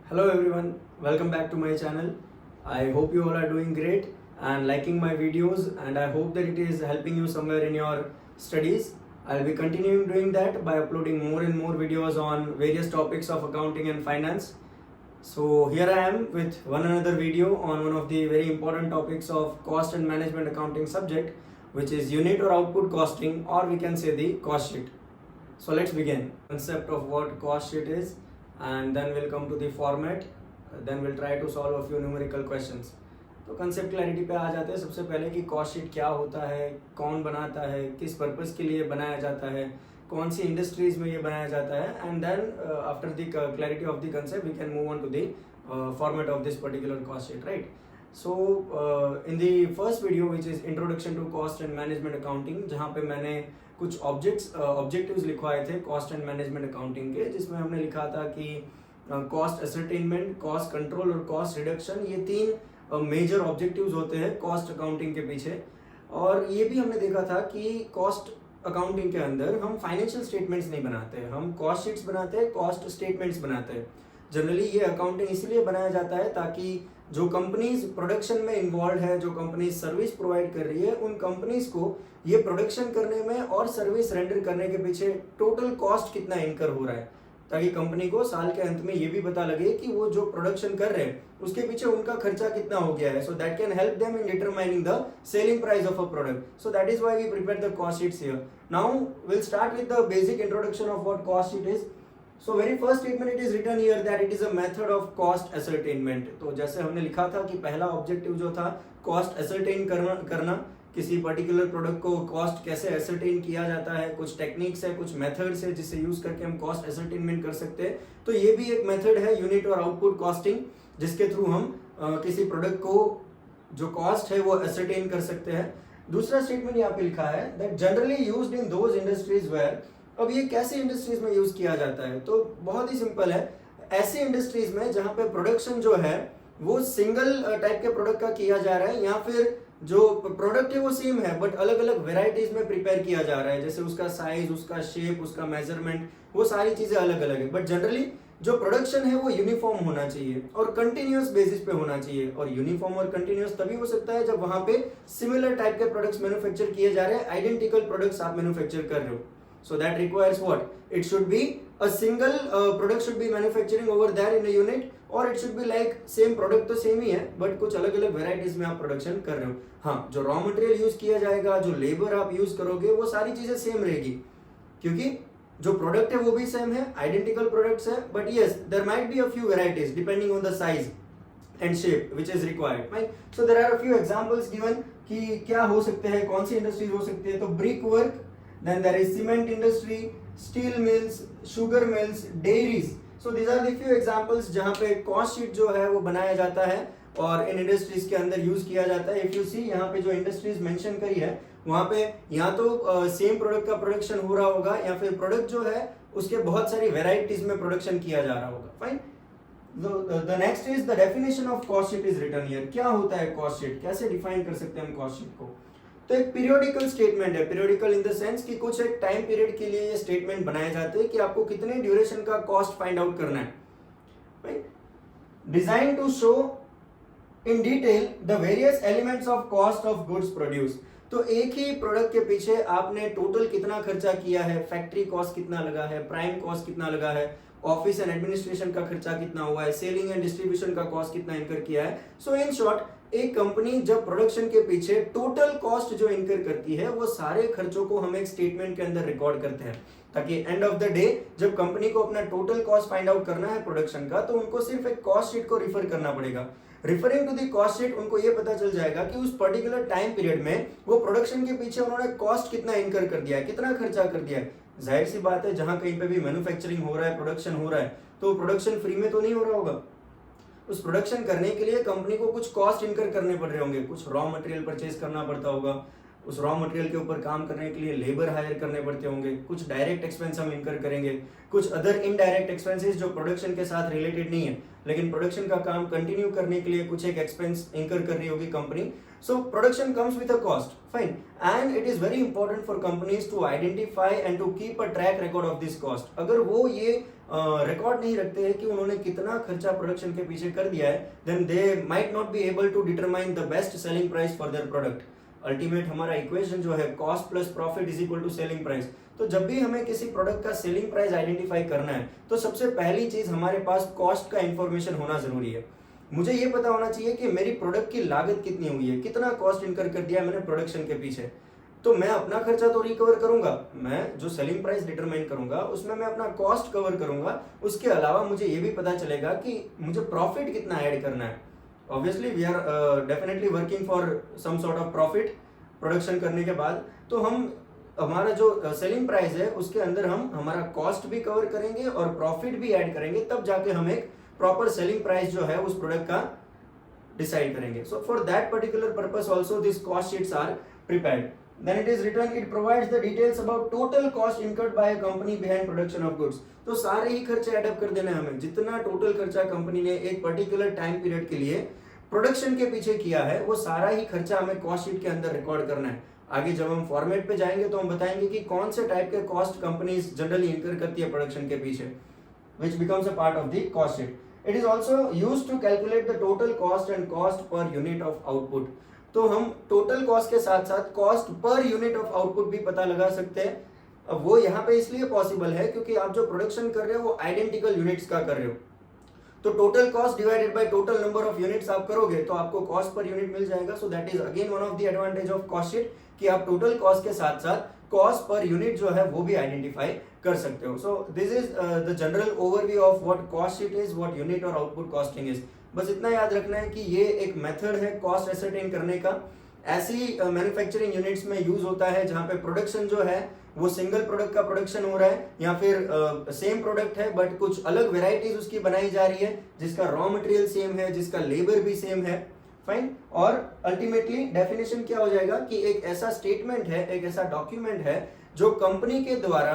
Hello everyone, welcome back to my channel. I hope you all are doing great and liking my videos, and I hope that it is helping you somewhere in your studies. I'll be continuing doing that by uploading more and more videos on various topics of accounting and finance. So here I am with one another video on one of the very important topics of cost and management accounting subject, which is unit or output costing, or we can say the cost sheet. So let's begin. Concept of what cost sheet is, and then we'll come to the format, then we'll try to solve a few numerical questions. तो concept clarity पे आ जाते हैं सबसे पहले कि cost sheet क्या होता है, कौन बनाता है, किस पर्पस के लिए बनाया जाता है, कौन सी इंडस्ट्रीज में ये बनाया जाता है, and then after the clarity of the concept we can move on to the format of this particular cost sheet, right. So in the first video which is introduction to cost and management accounting, जहाँ पे मैंने कुछ objectives लिखवाए थे cost and management accounting के, जिसमें हमने लिखा था कि कॉस्ट असरटेनमेंट, कॉस्ट कंट्रोल और कॉस्ट रिडक्शन, ये तीन मेजर ऑब्जेक्टिव्स होते हैं कॉस्ट अकाउंटिंग के पीछे. और ये भी हमने देखा था कि कॉस्ट अकाउंटिंग के अंदर हम फाइनेंशियल स्टेटमेंट्स नहीं बनाते, हम कॉस्ट शीट्स बनाते हैं, कॉस्ट स्टेटमेंट्स बनाते हैं. जनरली ये अकाउंटिंग इसलिए बनाया जाता है ताकि जो कंपनीज प्रोडक्शन में इन्वॉल्व है, जो कंपनीज सर्विस प्रोवाइड कर रही है, उन कंपनीज को ये प्रोडक्शन करने में और सर्विस रेंडर करने के पीछे टोटल कॉस्ट कितना इनकर हो रहा है, ताकि कंपनी को साल के अंत में ये भी पता लगे कि वो जो प्रोडक्शन कर रहे हैं उसके पीछे उनका खर्चा कितना हो गया है. So that can help them in determining the selling price of a product. So that is why we prepare the cost sheets here. Now will start with the basic introduction of what cost sheet is. So very first statement it is written here that it is a method of cost ascertainment. तो जैसे हमने लिखा था कि पहला objective जो था cost ascertain करना, किसी पर्टिकुलर प्रोडक्ट को कॉस्ट कैसे ascertain किया जाता है, कुछ टेक्निक्स है, कुछ मेथड्स है जिससे यूज करके हम कॉस्ट ascertainment कर सकते हैं. तो ये भी एक मेथड है यूनिट और आउटपुट कॉस्टिंग, जिसके थ्रू हम किसी प्रोडक्ट को जो कॉस्ट है वो ascertain कर सकते हैं. दूसरा स्टेटमेंट यहाँ पे लिखा है that generally used in those industries where. अब ये कैसे इंडस्ट्रीज में यूज किया जाता है, तो बहुत ही सिंपल है. ऐसे इंडस्ट्रीज में जहां पे प्रोडक्शन जो है वो सिंगल टाइप के प्रोडक्ट का किया जा रहा है, या फिर जो प्रोडक्ट है वो सेम है बट अलग अलग वेराइटीज में प्रिपेयर किया जा रहा है, जैसे उसका साइज, उसका शेप, उसका मेजरमेंट, वो सारी चीजें अलग अलग है. बट जनरली जो प्रोडक्शन है वो यूनिफॉर्म होना चाहिए और कंटिन्यूअस बेसिस पे होना चाहिए. और यूनिफॉर्म और कंटिन्यूअस तभी हो सकता है जब वहां पे सिमिलर टाइप के प्रोडक्ट्स मैन्युफैक्चर किए जा रहे हैं, आइडेंटिकल प्रोडक्ट्स आप मैन्युफैक्चर कर रहे हो. So that requires what? It should be a single product should be manufacturing over there in a unit, or it should be like same product तो same ही है but कुछ अलग अलग varieties में आप प्रोडक्शन कर रहे हो. हाँ, जो रॉ मटेरियल यूज किया जाएगा, जो लेबर आप यूज करोगे, वो सारी चीजें सेम रहेगी, क्योंकि जो प्रोडक्ट है वो भी सेम है, आइडेंटिकल प्रोडक्ट्स है. But yes, there might be a few varieties depending on the size and shape which is required, right. So there are a few examples given कि क्या हो सकते हैं, कौन सी इंडस्ट्रीज हो सकती है. तो brick work, then there is cement industry, steel mills, sugar mills, dairies. So these are the few examples जहाँ पे cost sheet जो है वो बनाया जाता है और इन इंडस्ट्रीज के अंदर यूज किया जाता है. If you see यहाँ पे जो इंडस्ट्रीज मेंशन करी है वहाँ पे या तो सेम प्रोडक्ट का प्रोडक्शन हो रहा होगा, या फिर प्रोडक्ट जो है उसके बहुत सारी वेराइटीज में प्रोडक्शन किया जा रहा होगा. Fine. The next is the definition of cost sheet is written here. क्या होता है cost sheet, कैसे डिफाइन कर सकते हैं हम cost sheet को. तो एक पीरियोडिकल स्टेटमेंट है. पीरियोडिकल इन द सेंस कि कुछ एक टाइम पीरियड के लिए ये स्टेटमेंट बनाए जाते हैं कि आपको कितने ड्यूरेशन का कॉस्ट फाइंड आउट करना है. Design to show in detail the various elements of cost of goods produce. तो एक ही प्रोडक्ट के पीछे आपने टोटल कितना खर्चा किया है, फैक्ट्री कॉस्ट कितना लगा है, प्राइम कॉस्ट कितना लगा है, ऑफिस एंड एडमिनिस्ट्रेशन का खर्चा कितना हुआ है, सेलिंग एंड डिस्ट्रीब्यूशन का कॉस्ट कितना इनकर किया है. सो इन शॉर्ट, एक कंपनी जब प्रोडक्शन के पीछे टोटल कॉस्ट जो इनकर करती है वो सारे खर्चों को हम एक स्टेटमेंट के अंदर रिकॉर्ड करते हैं, ताकि एंड ऑफ द डे जब कंपनी को अपना टोटल कॉस्ट फाइंड आउट करना है प्रोडक्शन का, तो उनको सिर्फ एक कॉस्ट शीट को रिफर करना पड़ेगा. Referring to the cost sheet उनको ये पता चल जाएगा कि उस पर्टिकुलर टाइम पीरियड में वो प्रोडक्शन के पीछे उन्होंने कॉस्ट कितना इनकर कर दिया है, कितना खर्चा कर दिया है. जाहिर सी बात है, जहां कहीं पे भी मैन्युफैक्चरिंग हो रहा है, प्रोडक्शन हो रहा है, तो प्रोडक्शन फ्री में तो नहीं हो रहा होगा. उस प्रोडक्शन करने के लिए कंपनी को कुछ कॉस्ट इनकर करने पड़ रहे होंगे, कुछ रॉ मटेरियल परचेज करना पड़ता होगा, उस रॉ मटेरियल के ऊपर काम करने के लिए लेबर हायर करने पड़ते होंगे, कुछ डायरेक्ट एक्सपेंस हम इनकर करेंगे, कुछ अदर इनडायरेक्ट एक्सपेंसेस जो प्रोडक्शन के साथ रिलेटेड नहीं है लेकिन प्रोडक्शन का काम कंटिन्यू करने के लिए कुछ एक एक्सपेंस इनकर कर रही होगी company. So production comes with a cost, fine, and it is very important for companies to identify and to keep a track record of this cost. अगर वो ये रिकॉर्ड नहीं रखते हैं कि उन्होंने कितना खर्चा प्रोडक्शन के पीछे कर दिया है, then they might not be able to determine the best selling price for their product. Ultimate हमारा इक्वेशन जो है cost plus profit is equal to selling price. तो जब भी हमें किसी प्रोडक्ट का सेलिंग प्राइस आइडेंटिफाई करना है तो सबसे पहली चीज हमारे पास कॉस्ट का इंफॉर्मेशन होना जरूरी है। मुझे ये पता होना चाहिए कि मेरी प्रोडक्ट की लागत कितनी हुई है, कितना कॉस्ट इनकर कर दिया मैंने प्रोडक्शन के पीछे। तो मैं अपना खर्चा तो रिकवर करूंगा, मैं जो सेलिंग प्राइस डिटरमाइन करूंगा उसमें मैं अपना कॉस्ट कवर करूंगा। उसके अलावा मुझे ये भी पता चलेगा कि मुझे प्रॉफिट कितना ऐड करना है। Obviously we are definitely working for some sort of profit production करने के बाद। तो हम हमारा जो सेलिंग प्राइस है उसके अंदर हम हमारा कॉस्ट भी कवर करेंगे और प्रॉफिट भी ऐड करेंगे, तब जाके हम एक प्रॉपर सेलिंग प्राइस जो है उस प्रोडक्ट का डिसाइड करेंगे। So for that particular purpose also this cost sheets are prepared. Then it is written, it provides the details about total cost incurred by a company behind production of goods। तो सारे ही खर्चे add up कर देना है हमें, जितना total खर्चा company ने एक पर्टिकुलर टाइम पीरियड के लिए प्रोडक्शन के पीछे किया है वो सारा ही खर्चा हमें कॉस्ट शीट के अंदर रिकॉर्ड करना है। आगे जब हम फॉर्मेट पे जाएंगे तो हम बताएंगे कि कौन से टाइप के कॉस्ट कंपनीज जनरली इनकर करती है प्रोडक्शन के पीछे, which becomes a part of the cost sheet. It is also used to calculate the total cost and cost per unit of output। तो हम टोटल कॉस्ट के साथ साथ cost per unit of output भी पता लगा सकते हैं। अब वो यहाँ पे इसलिए पॉसिबल है क्योंकि आप जो प्रोडक्शन कर रहे हो वो आइडेंटिकल यूनिट्स का कर रहे हो। तो total cost divided by total number of units आप करोगे तो आपको कॉस्ट पर यूनिट मिल जाएगा। सो that is again one of the advantage of cost sheet कि आप टोटल कॉस्ट के साथ साथ कॉस्ट पर यूनिट जो है वो भी आइडेंटिफाई कर सकते हो। So this is the general overview of what cost sheet is, what unit और आउटपुट कॉस्टिंग इज। बस इतना याद रखना है कि ये एक मेथड है कॉस्ट एसरटेन करने का। ऐसी मैन्युफैक्चरिंग यूनिट्स में यूज होता है जहां पे प्रोडक्शन जो है वो सिंगल प्रोडक्ट का प्रोडक्शन हो रहा है या फिर सेम प्रोडक्ट है बट कुछ अलग वेराइटीज उसकी बनाई जा रही है, जिसका रॉ मटेरियल सेम है, जिसका लेबर भी सेम है। फाइन। और अल्टीमेटली डेफिनेशन क्या हो जाएगा कि एक ऐसा स्टेटमेंट है, एक ऐसा डॉक्यूमेंट है जो कंपनी के द्वारा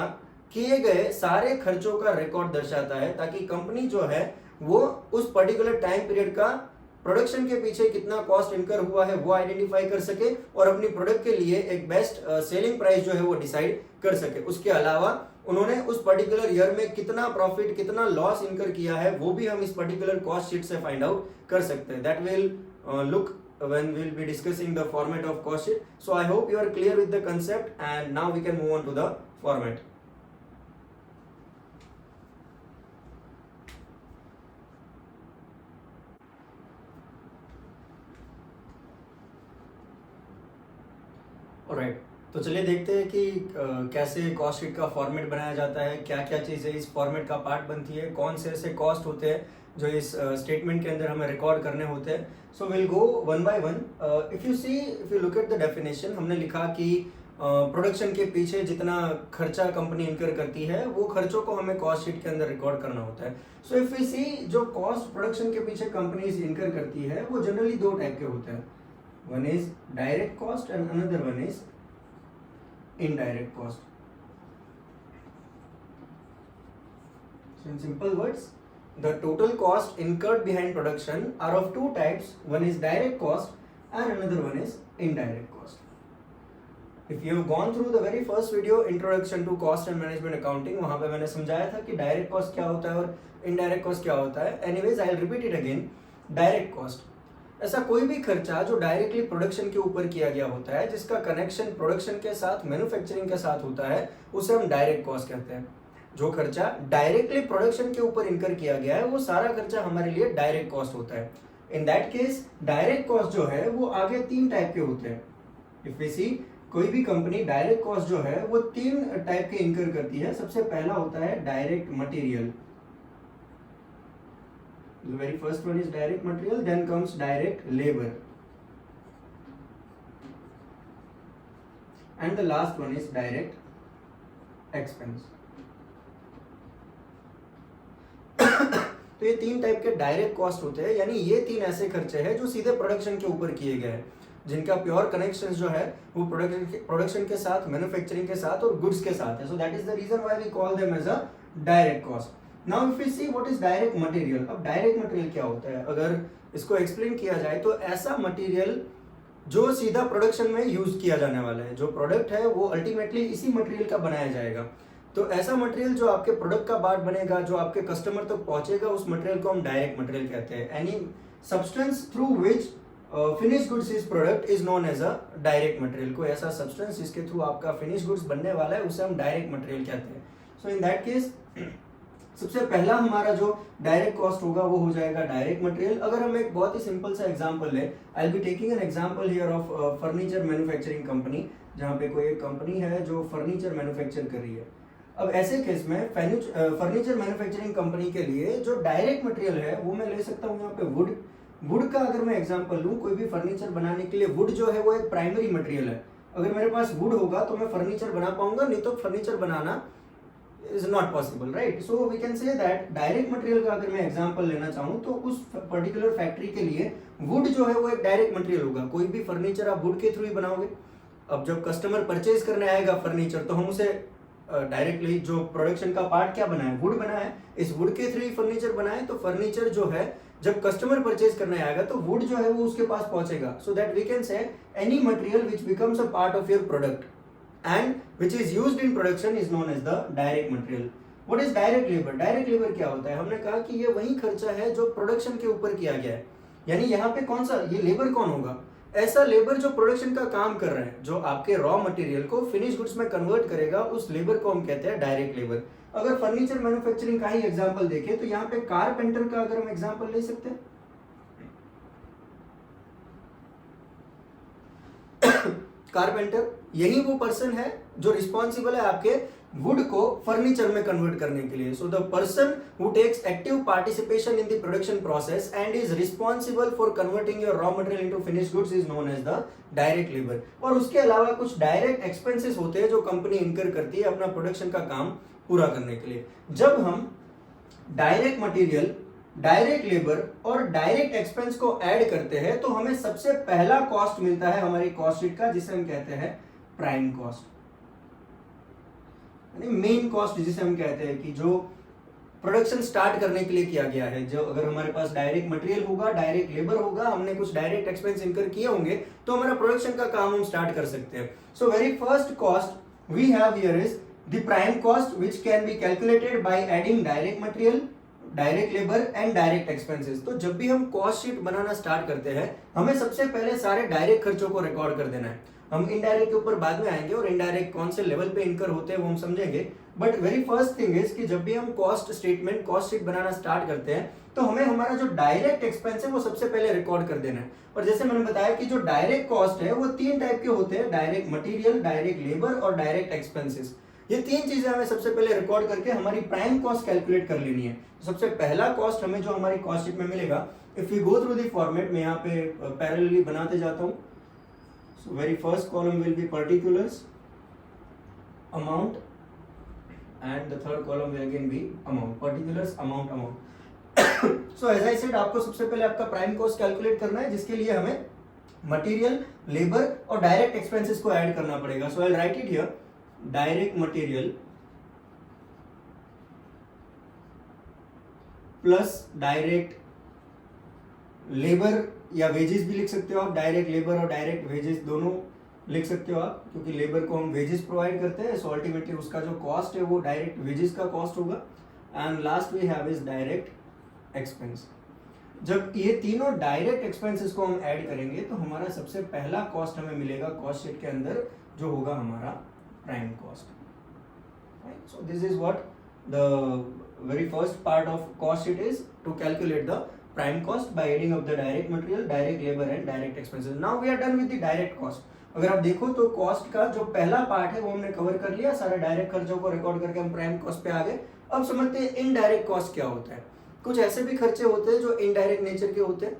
किए गए सारे खर्चों का रिकॉर्ड दर्शाता है, ताकि कंपनी जो है वो उस पर्टिकुलर टाइम पीरियड का प्रोडक्शन के पीछे कितना कॉस्ट इनकर हुआ है वो आइडेंटिफाई कर सके और अपनी प्रोडक्ट के लिए एक बेस्ट सेलिंग प्राइस जो है वो डिसाइड कर सके। उसके अलावा उन्होंने उस पर्टिकुलर ईयर में कितना प्रॉफिट कितना लॉस इनकर किया है वो भी हम इस पर्टिकुलर कॉस्ट शीट से फाइंड आउट कर सकते हैं। That will look when we'll be discussing the format of cost sheet. So I hope you are clear with the concept and now we can move on to the format. Alright, तो चलिए देखते हैं कि कैसे cost sheet का format बनाया जाता है, क्या क्या चीज़ें इस फॉर्मेट का पार्ट बनती है, कौन से ऐसे कॉस्ट होते हैं जो इस स्टेटमेंट के अंदर हमें रिकॉर्ड करने होते हैं। So will go one by one. If you look at the definition, हमने लिखा कि प्रोडक्शन के पीछे जितना खर्चा कंपनी इनकर करती है वो खर्चों को हमें कॉस्ट शीट के अंदर रिकॉर्ड करना होता है। सो इफ वी सी जो कॉस्ट प्रोडक्शन के पीछे कंपनीज इनकर करती है वो जनरली दो टाइप के होते हैं। One is direct cost and another one is indirect cost. So in simple words, the total cost incurred behind production are of two types. One is direct cost and another one is indirect cost. If you have gone through the very first video, introduction to cost and management accounting, वहाँ पे मैंने समझाया था कि direct cost क्या होता है और indirect cost क्या होता है। Anyways, I'll repeat it again. Direct cost, ऐसा कोई भी खर्चा जो डायरेक्टली प्रोडक्शन के ऊपर किया गया होता है, जिसका कनेक्शन प्रोडक्शन के साथ मैन्युफैक्चरिंग के साथ होता है, उसे हम डायरेक्ट कॉस्ट कहते हैं। जो खर्चा डायरेक्टली प्रोडक्शन के ऊपर इनकर किया गया है वो सारा खर्चा हमारे लिए डायरेक्ट कॉस्ट होता है। इन दैट केस डायरेक्ट कॉस्ट जो है वो आगे तीन टाइप के होते हैं। इफ वी सी, कोई भी कंपनी डायरेक्ट कॉस्ट जो है वो तीन टाइप के इनकर करती है। सबसे पहला होता है direct material. The very first one is direct material, then comes direct labor, and the last one is direct expense. तो ये तीन टाइप के डायरेक्ट कॉस्ट होते हैं, यानी ये तीन ऐसे खर्चे हैं जो सीधे प्रोडक्शन के ऊपर किए गए हैं, जिनका प्योर कनेक्शन जो है वो प्रोडक्शन के साथ, मैन्युफैक्चरिंग के साथ और गुड्स के साथ है। So that is the reason why we call them as a direct cost. Now if we see what is direct material. अब डायरेक्ट मटेरियल क्या होता है, अगर इसको एक्सप्लेन किया जाए तो ऐसा मटेरियल जो सीधा प्रोडक्शन में यूज किया जाने वाला है। जो प्रोडक्ट है वो अल्टीमेटली इसी मटेरियल का बनाया जाएगा। तो ऐसा मटेरियल जो आपके प्रोडक्ट का पार्ट बनेगा, जो आपके कस्टमर तक पहुंचेगा, उस मटेरियल को हम डायरेक्ट मटेरियल कहते हैं। Any substance through which finish goods is product is known as a direct material. कोई ऐसा सब्सटेंस जिसके थ्रू आपका फिनिश गुड्स बनने वाला है उसे हम डायरेक्ट मटेरियल कहते हैं। सो इन दैट केस सबसे पहला हमारा जो डायरेक्ट कॉस्ट होगा वो हो जाएगा डायरेक्ट मटेरियल। अगर हम एक बहुत ही सिंपल सा एग्जांपल लें, I will be taking an example here of furniture manufacturing company, जहां पे कोई एक कंपनी है जो फर्नीचर मैन्युफैक्चर कर रही है। अब ऐसे केस में फर्नीचर मैन्युफैक्चरिंग कंपनी के लिए जो डायरेक्ट मटेरियल है वो मैं ले सकता हूँ यहाँ पे वुड। वुड का अगर मैं एग्जांपल लूँ, कोई भी फर्नीचर बनाने के लिए वुड जो है वो एक प्राइमरी मटेरियल है। अगर मेरे पास वुड होगा तो मैं फर्नीचर बना पाऊंगा, नहीं तो furniture banana is not possible, right? So we can say that direct material का अगर मैं एग्जांपल लेना चाहूँ तो उस पर्टिकुलर फैक्ट्री के लिए वुड जो है वो एक डायरेक्ट मटेरियल होगा। कोई भी फर्नीचर आप वुड के थ्रू ही बनाओगे। अब जब कस्टमर परचेज करने आएगा फर्नीचर, तो हम उसे डायरेक्टली जो प्रोडक्शन का पार्ट क्या बना है, वुड बना है, इस वुड के थ्रू ही फर्नीचर बना है। तो फर्नीचर जो है जब कस्टमर परचेज करने आएगा तो वुड जो है वो उसके पास पहुंचेगा। So that we can say any material which becomes a part of your product and which is used in production is known as the direct material. What is direct labor? Direct labor क्या होता है? हमने कहा कि ये वही खर्चा है जो प्रोडक्शन के ऊपर किया गया है। यानी यहाँ पे कौन सा ये लेबर कौन होगा? ऐसा लेबर जो प्रोडक्शन का काम कर रहा है, जो आपके रॉ मटेरियल को फिनिश गुड्स में कन्वर्ट करेगा, उस लेबर को हम कहते हैं डायरेक्ट लेबर। अगर फर्नीचर मैन्युफैक्चरिंग का ही एग्जाम्पल देखें तो यहाँ पे कारपेंटर का अगर हम एग्जाम्पल ले सकते हैं कारपेंटर यही वो पर्सन है जो रिस्पॉन्सिबल है आपके वुड को फर्नीचर में कन्वर्ट करने के लिए। So the person who takes active participation in the production process and is responsible for converting your raw material into finished goods is known as the direct labour. और उसके अलावा कुछ direct expenses होते हैं जो कंपनी इनकर करती है अपना प्रोडक्शन का काम पूरा करने के लिए। जब हम डायरेक्ट मटेरियल, डायरेक्ट लेबर और डायरेक्ट एक्सपेंस को ऐड करते हैं तो हमें सबसे पहला कॉस्ट मिलता है हमारी कॉस्ट शीट का, जिसे हम कहते हैं प्राइम कॉस्ट, यानी मेन कॉस्ट जिसे हम कहते हैं कि जो प्रोडक्शन स्टार्ट करने के लिए किया गया है। जो अगर हमारे पास डायरेक्ट मटेरियल होगा, डायरेक्ट लेबर होगा, हमने कुछ डायरेक्ट एक्सपेंस इनकर किए होंगे तो हमारा प्रोडक्शन का काम हम स्टार्ट कर सकते हैं। So very first cost we have here is the prime cost which can be calculated by adding direct material, direct labour and direct expenses. तो जब भी हम कॉस्ट शीट बनाना स्टार्ट करते हैं हमें सबसे पहले सारे डायरेक्ट खर्चों को रिकॉर्ड कर देना है। हम इनडायरेक्ट के ऊपर बाद में आएंगे और इनडायरेक्ट कौन से लेवल पे इनकर होते हैं वो हम समझेंगे। But very first thing is कि जब भी हम कॉस्ट स्टेटमेंट, कॉस्ट शीट बनाना स्टार्ट करते हैं तो हमें हमारा जो डायरेक्ट एक्सपेंस है वो सबसे पहले रिकॉर्ड कर देना है। और जैसे मैंने बताया कि जो डायरेक्ट कॉस्ट है वो 3 टाइप के होते हैं, डायरेक्ट मटेरियल, डायरेक्ट लेबर और डायरेक्ट एक्सपेंसेस। ये 3 चीजें हमें सबसे पहले रिकॉर्ड करके हमारी प्राइम कॉस्ट कैलकुलेट कर लेनी है। सबसे पहला कॉस्ट हमें जो हमारी कॉस्ट शीट में मिलेगा, if you go through the format, मैं यहाँ पे पैरेलली बनाते जाता हूँ। So very first column will be particulars, amount, and the third column will again be amount, particulars, amount, amount. So as I said, आपको सबसे पहले आपका प्राइम कॉस्ट कैलकुलेट करना है, जिसके लिए हमें मटेरियल, लेबर और डायरेक्ट एक्सपेंसेस को ऐड करना पड़ेगा। So I will write it here, direct material plus direct labour, या वेजेस भी लिख सकते हो आप, डायरेक्ट लेबर और डायरेक्ट वेजेस दोनों लिख सकते हो आप, क्योंकि लेबर को हम वेजेस प्रोवाइड करते हैं। सो अल्टीमेटली उसका जो कॉस्ट है वो डायरेक्ट वेजेस का कॉस्ट होगा। And last we have is direct expense. जब ये तीनों डायरेक्ट एक्सपेंसेस को हम ऐड करेंगे तो हमारा सबसे पहला कॉस्ट हमें मिलेगा कॉस्ट शीट के अंदर, जो होगा हमारा prime cost. Right? So this is what the very first part of cost sheet is, to calculate the prime cost by adding up the direct material, direct labor and direct expenses. Now we are done with the direct cost. अगर आप देखो तो cost का जो पहला part है वो हमने कवर कर लिया, सारे डायरेक्ट खर्चों को रिकॉर्ड करके हम प्राइम कॉस्ट पे आ गए। अब समझते हैं इनडायरेक्ट कॉस्ट क्या होता है। कुछ ऐसे भी खर्चे होते हैं जो इनडायरेक्ट नेचर के होते हैं।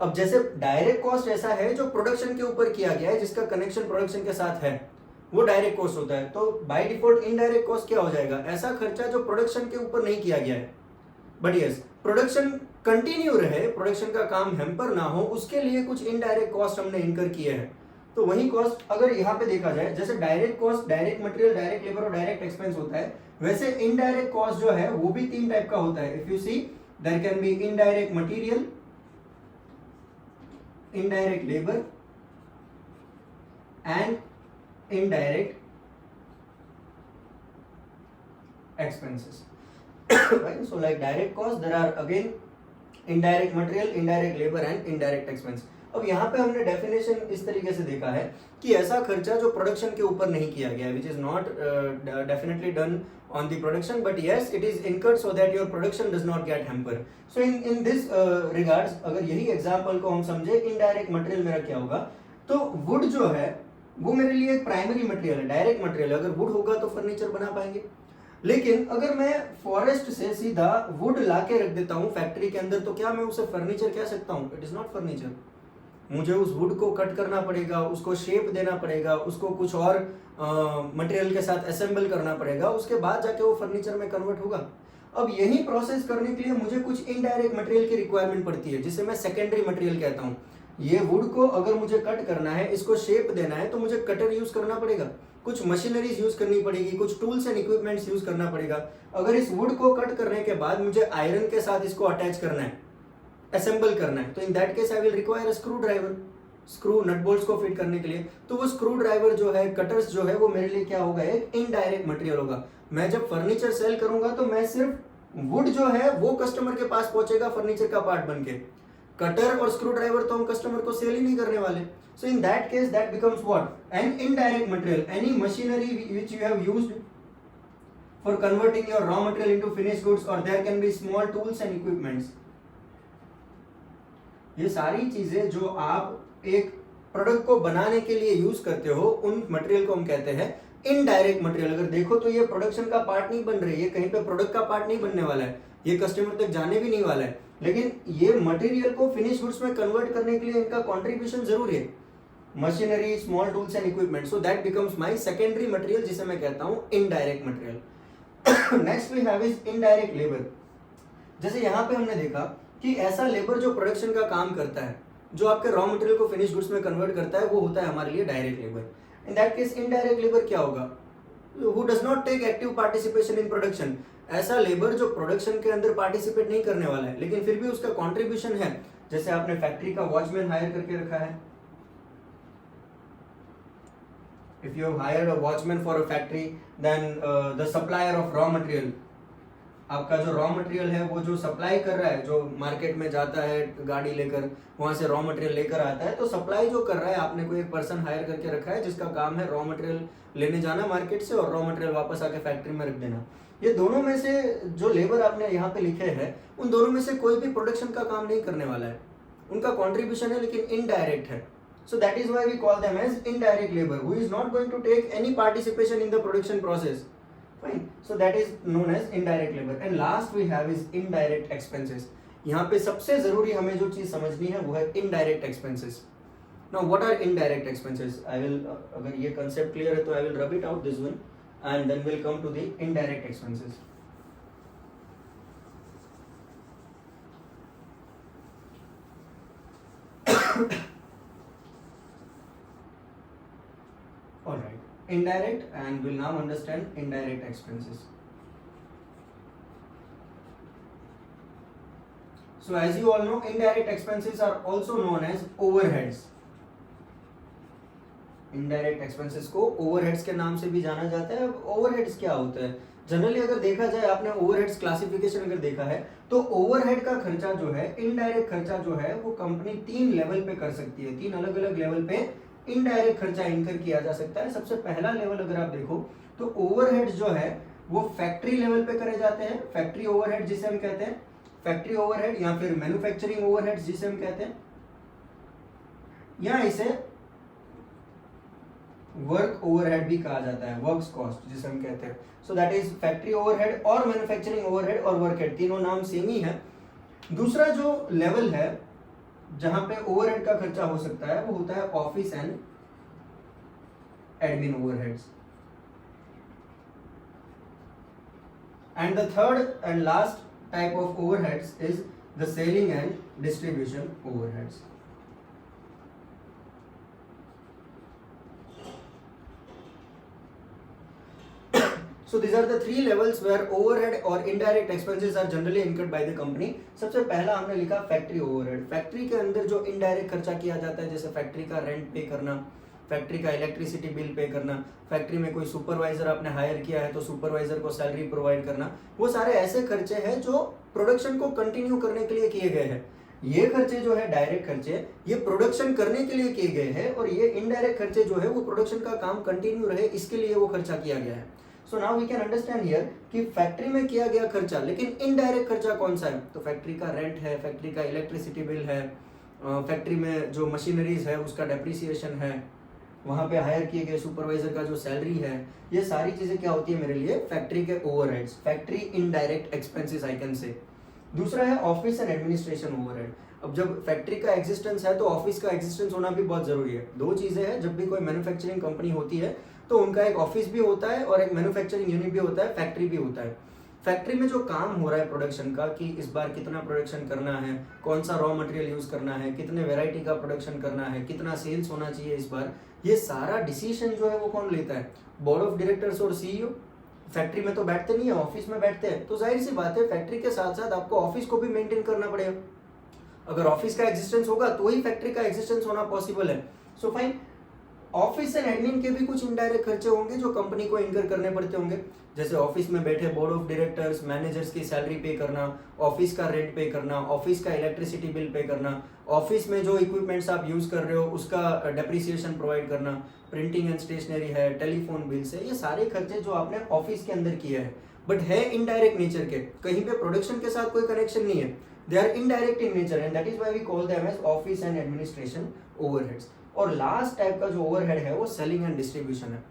अब जैसे डायरेक्ट कॉस्ट ऐसा है जो प्रोडक्शन के ऊपर किया गया है, जिसका कनेक्शन प्रोडक्शन के साथ है, वो डायरेक्ट कॉस्ट होता है। तो बाय डिफॉल्ट इनडायरेक्ट कॉस्ट क्या हो जाएगा, ऐसा खर्चा जो प्रोडक्शन के ऊपर नहीं किया गया है, बट यस प्रोडक्शन कंटिन्यू रहे, प्रोडक्शन का काम हैम्पर ना हो, उसके लिए कुछ इनडायरेक्ट कॉस्ट हमने इनकर किए हैं। तो वही कॉस्ट अगर यहाँ पे देखा जाए, जैसे direct cost direct material, direct labour और डायरेक्ट एक्सपेंस होता है, वैसे इनडायरेक्ट कॉस्ट जो है वो भी 3 टाइप का होता है। If you see, there can be indirect material, indirect labour and indirect expenses. Right? So like direct cost, there are again indirect material, indirect labor and indirect expense. अब यहाँ पे हमने डेफिनेशन इस तरीके से देखा है कि ऐसा खर्चा जो प्रोडक्शन के ऊपर नहीं किया गया, which is not definitely done on the production, but yes it is incurred so that your production does not gate hamper. So in this regards अगर यही एग्जांपल को हम समझे, इनडायरेक्ट मटेरियल मेरा क्या होगा, तो वुड जो है वो मेरे लिए एक प्राइमरी मटेरियल है, डायरेक्ट मटेरियल. अगर वुड होगा तो फर्नीचर बना पाएंगे. लेकिन अगर मैं फॉरेस्ट से सीधा वुड लाके रख देता हूँ फैक्ट्री के अंदर, तो क्या मैं उसे फर्नीचर कह सकता हूँ? It is not furniture. मुझे उस वुड को कट करना पड़ेगा, उसको शेप देना पड़ेगा, उसको कुछ और मटेरियल के साथ असेंबल करना पड़ेगा, उसके बाद जाके वो फर्नीचर में कन्वर्ट होगा. अब यही प्रोसेस करने के लिए मुझे कुछ इनडायरेक्ट मटेरियल की रिक्वायरमेंट पड़ती है, जिसे मैं सेकेंडरी मटेरियल कहता हूँ. ये वुड को अगर मुझे कट करना है, इसको शेप देना है, तो मुझे कटर यूज करना पड़ेगा, कुछ मशीनरीज यूज करनी पड़ेगी, कुछ टूल्स एंड इक्विपमेंट्स यूज करना पड़ेगा. अगर इस वुड को कट करने के बाद मुझे आयरन के साथ इसको अटैच करना है, असेंबल करना है, तो in that case I will require a screwdriver, screw nut bolts को फिट करने के लिए. तो वो स्क्रू ड्राइवर जो है, कटर्स जो है, वो मेरे लिए क्या होगा? एक इनडायरेक्ट मटेरियल होगा. मैं जब फर्नीचर सेल करूंगा तो मैं सिर्फ वुड जो है वो कस्टमर के पास पहुंचेगा फर्नीचर का पार्ट बनके. कटर और स्क्रू ड्राइवर तो हम कस्टमर को सेल ही नहीं करने वाले. So in that case that becomes what? An indirect material. Any machinery which you have used for converting your raw material into finished goods, और there can be small tools and equipments. ये सारी चीजें जो आप एक product को बनाने के लिए यूज करते हो, उन मटेरियल को हम कहते हैं इनडायरेक्ट मटेरियल. अगर देखो तो ये प्रोडक्शन का पार्ट नहीं बन रही है, कहीं पे प्रोडक्ट का पार्ट नहीं बनने वाला है, ये कस्टमर तक जाने भी नहीं वाला है, लेकिन ये मटेरियल को फिनिश गुड्स में कन्वर्ट करने के लिए इनका कंट्रीब्यूशन जरूर है. Machinery, small tools and equipment. So that becomes my secondary material, जिसे मैं कहता हूं indirect material. Next we have is indirect labour. जैसे यहाँ पे हमने देखा कि ऐसा लेबर जो प्रोडक्शन का काम करता है, जो आपके रॉ मटेरियल को फिनिश गुड्स में कन्वर्ट करता है, वो होता है हमारे लिए direct labour. In that case indirect labour क्या होगा? Who does not take active participation in production. ऐसा लेबर जो प्रोडक्शन के अंदर पार्टिसिपेट नहीं करने वाला है, लेकिन फिर भी उसका कंट्रीब्यूशन है. जैसे आपने फैक्ट्री का वॉचमैन हायर करके रखा है. If you have hired a watchman for a factory, then the supplier of raw material, आपका जो रॉ मटेरियल है वो जो सप्लाई कर रहा है, जो मार्केट में जाता है गाड़ी लेकर, वहां से रॉ मटेरियल लेकर आता है, तो सप्लाई जो कर रहा है, आपने कोई एक पर्सन हायर करके रखा है जिसका काम है रॉ मटेरियल लेने जाना मार्केट से और रॉ मटेरियल वापस आके फैक्ट्री में रख देना. ये दोनों में से जो लेबर आपने यहाँ पे लिखे हैं, उन दोनों में से कोई भी प्रोडक्शन का काम नहीं करने वाला है. उनका कॉन्ट्रीब्यूशन है लेकिन इनडायरेक्ट है. So that is why we call them as indirect labour, who is not going to take any participation in the production process. Fine. So that is known as indirect labor. And last we have is indirect expenses. यहाँ पे सबसे जरूरी हमें जो चीज समझनी है वो है indirect expenses. Now what are indirect expenses? I will अगर ये concept clear है तो I will rub it out this one and then we'll come to the indirect expenses. All right. Indirect, and we'll now understand indirect expenses. So as you all know, indirect expenses are also known as overheads. Indirect expenses को overheads के नाम से भी जाना जाता है. अब overheads क्या होता है? जनरली अगर देखा जाए, आपने overheads क्लासिफिकेशन अगर देखा है, तो overhead का खर्चा जो है, इनडायरेक्ट खर्चा जो है, वो कंपनी 3 लेवल पे कर सकती है. 3 अलग अलग लेवल पे इनडायरेक्ट खर्चा इनकर किया जा सकता है. सबसे पहला लेवल अगर आप देखो तो ओवरहेड्स जो है वो फैक्ट्री लेवल पे करे जाते हैं. फैक्ट्री ओवरहेड जिसे हम कहते हैं फैक्ट्री ओवरहेड, या फिर मैन्युफैक्चरिंग ओवरहेड्स जिसे हम कहते हैं, या इसे वर्क ओवरहेड भी कहा जाता है, वर्क्स कॉस्ट जिसे हम कहते हैं. सो दैट इज फैक्ट्री ओवरहेड और मैन्युफैक्चरिंग ओवरहेड और वर्क हेड, तीनों नाम सेम ही है. दूसरा जो लेवल है जहां पे ओवरहेड का खर्चा हो सकता है वो होता है office and admin overheads. And the third and last type of overheads is the selling and distribution overheads. So these are the 3 levels where overhead और indirect expenses are generally incurred by the company. सबसे पहला हमने लिखा factory overhead. Factory के अंदर जो indirect खर्चा किया जाता है, जैसे फैक्ट्री का रेंट पे करना, फैक्ट्री का इलेक्ट्रिसिटी बिल पे करना, फैक्ट्री में कोई सुपरवाइजर आपने हायर किया है तो सुपरवाइजर को सैलरी प्रोवाइड करना, वो सारे ऐसे खर्चे हैं जो प्रोडक्शन को कंटिन्यू करने के लिए किए गए हैं। ये खर्चे जो है डायरेक्ट खर्चे, ये प्रोडक्शन करने के लिए किए गए हैं, और ये इनडायरेक्ट खर्चे जो है वो प्रोडक्शन का काम कंटिन्यू रहे इसके लिए वो खर्चा किया गया है। So now we can understand here कि फैक्ट्री में किया गया खर्चा, लेकिन इनडायरेक्ट खर्चा कौन सा है? तो फैक्ट्री का रेंट है, फैक्ट्री का इलेक्ट्रिसिटी बिल है, फैक्ट्री में जो मशीनरीज है उसका डेप्रिसिएशन है, वहां पे हायर किए गए सुपरवाइजर का जो सैलरी है, ये सारी चीजें क्या होती है मेरे लिए? फैक्ट्री के overheads, factory indirect expenses I can say. दूसरा है ऑफिस एंड एडमिनिस्ट्रेशन ओवरहेड। अब जब फैक्ट्री का एग्जिस्टेंस है तो ऑफिस का एग्जिस्टेंस होना भी बहुत जरूरी है। दो चीजें हैं, जब भी कोई मैन्युफैक्चरिंग कंपनी होती है तो उनका एक ऑफिस भी होता है और एक मैन्युफैक्चरिंग यूनिट भी होता है, फैक्ट्री भी होता है। फैक्ट्री में जो काम हो रहा है प्रोडक्शन का, कि इस बार कितना प्रोडक्शन करना है, कौन सा रॉ मटेरियल यूज करना है, कितने वेराइटी का प्रोडक्शन करना है, कितना सेल्स होना चाहिए इस बार, ये सारा डिसीजन जो है वो कौन लेता है? बोर्ड ऑफ डायरेक्टर्स और सीईओ। फैक्ट्री में तो बैठते नहीं है, ऑफिस में बैठते हैं, तो जाहिर सी बात है फैक्ट्री के साथ साथ आपको ऑफिस को भी मेंटेन करना पड़ेगा। अगर ऑफिस का एग्जिस्टेंस होगा तो ही फैक्ट्री का एग्जिस्टेंस होना पॉसिबल है। So fine, office and admin के भी कुछ इनडायरेक्ट खर्चे होंगे जो कंपनी को इनकर करने पड़ते होंगे, जैसे ऑफिस में बैठे बोर्ड ऑफ डायरेक्टर्स, मैनेजर्स की सैलरी पे करना, ऑफिस का रेंट पे करना, ऑफिस का इलेक्ट्रिसिटी बिल पे करना, ऑफिस में जो इक्विपमेंट्स आप यूज कर रहे हो उसका डेप्रिसिएशन प्रोवाइड करना, प्रिंटिंग एंड स्टेशनरी है, टेलीफोन बिल्स है, ये सारे खर्चे जो आपने ऑफिस के अंदर किए हैं, बट है इनडायरेक्ट नेचर के, कहीं पे प्रोडक्शन के साथ कोई कनेक्शन नहीं है, they are indirect in nature and that is why we call them as office and administration overheads. और लास्ट टाइप का जो ओवरहेड है वो सेलिंग एंड डिस्ट्रीब्यूशन है।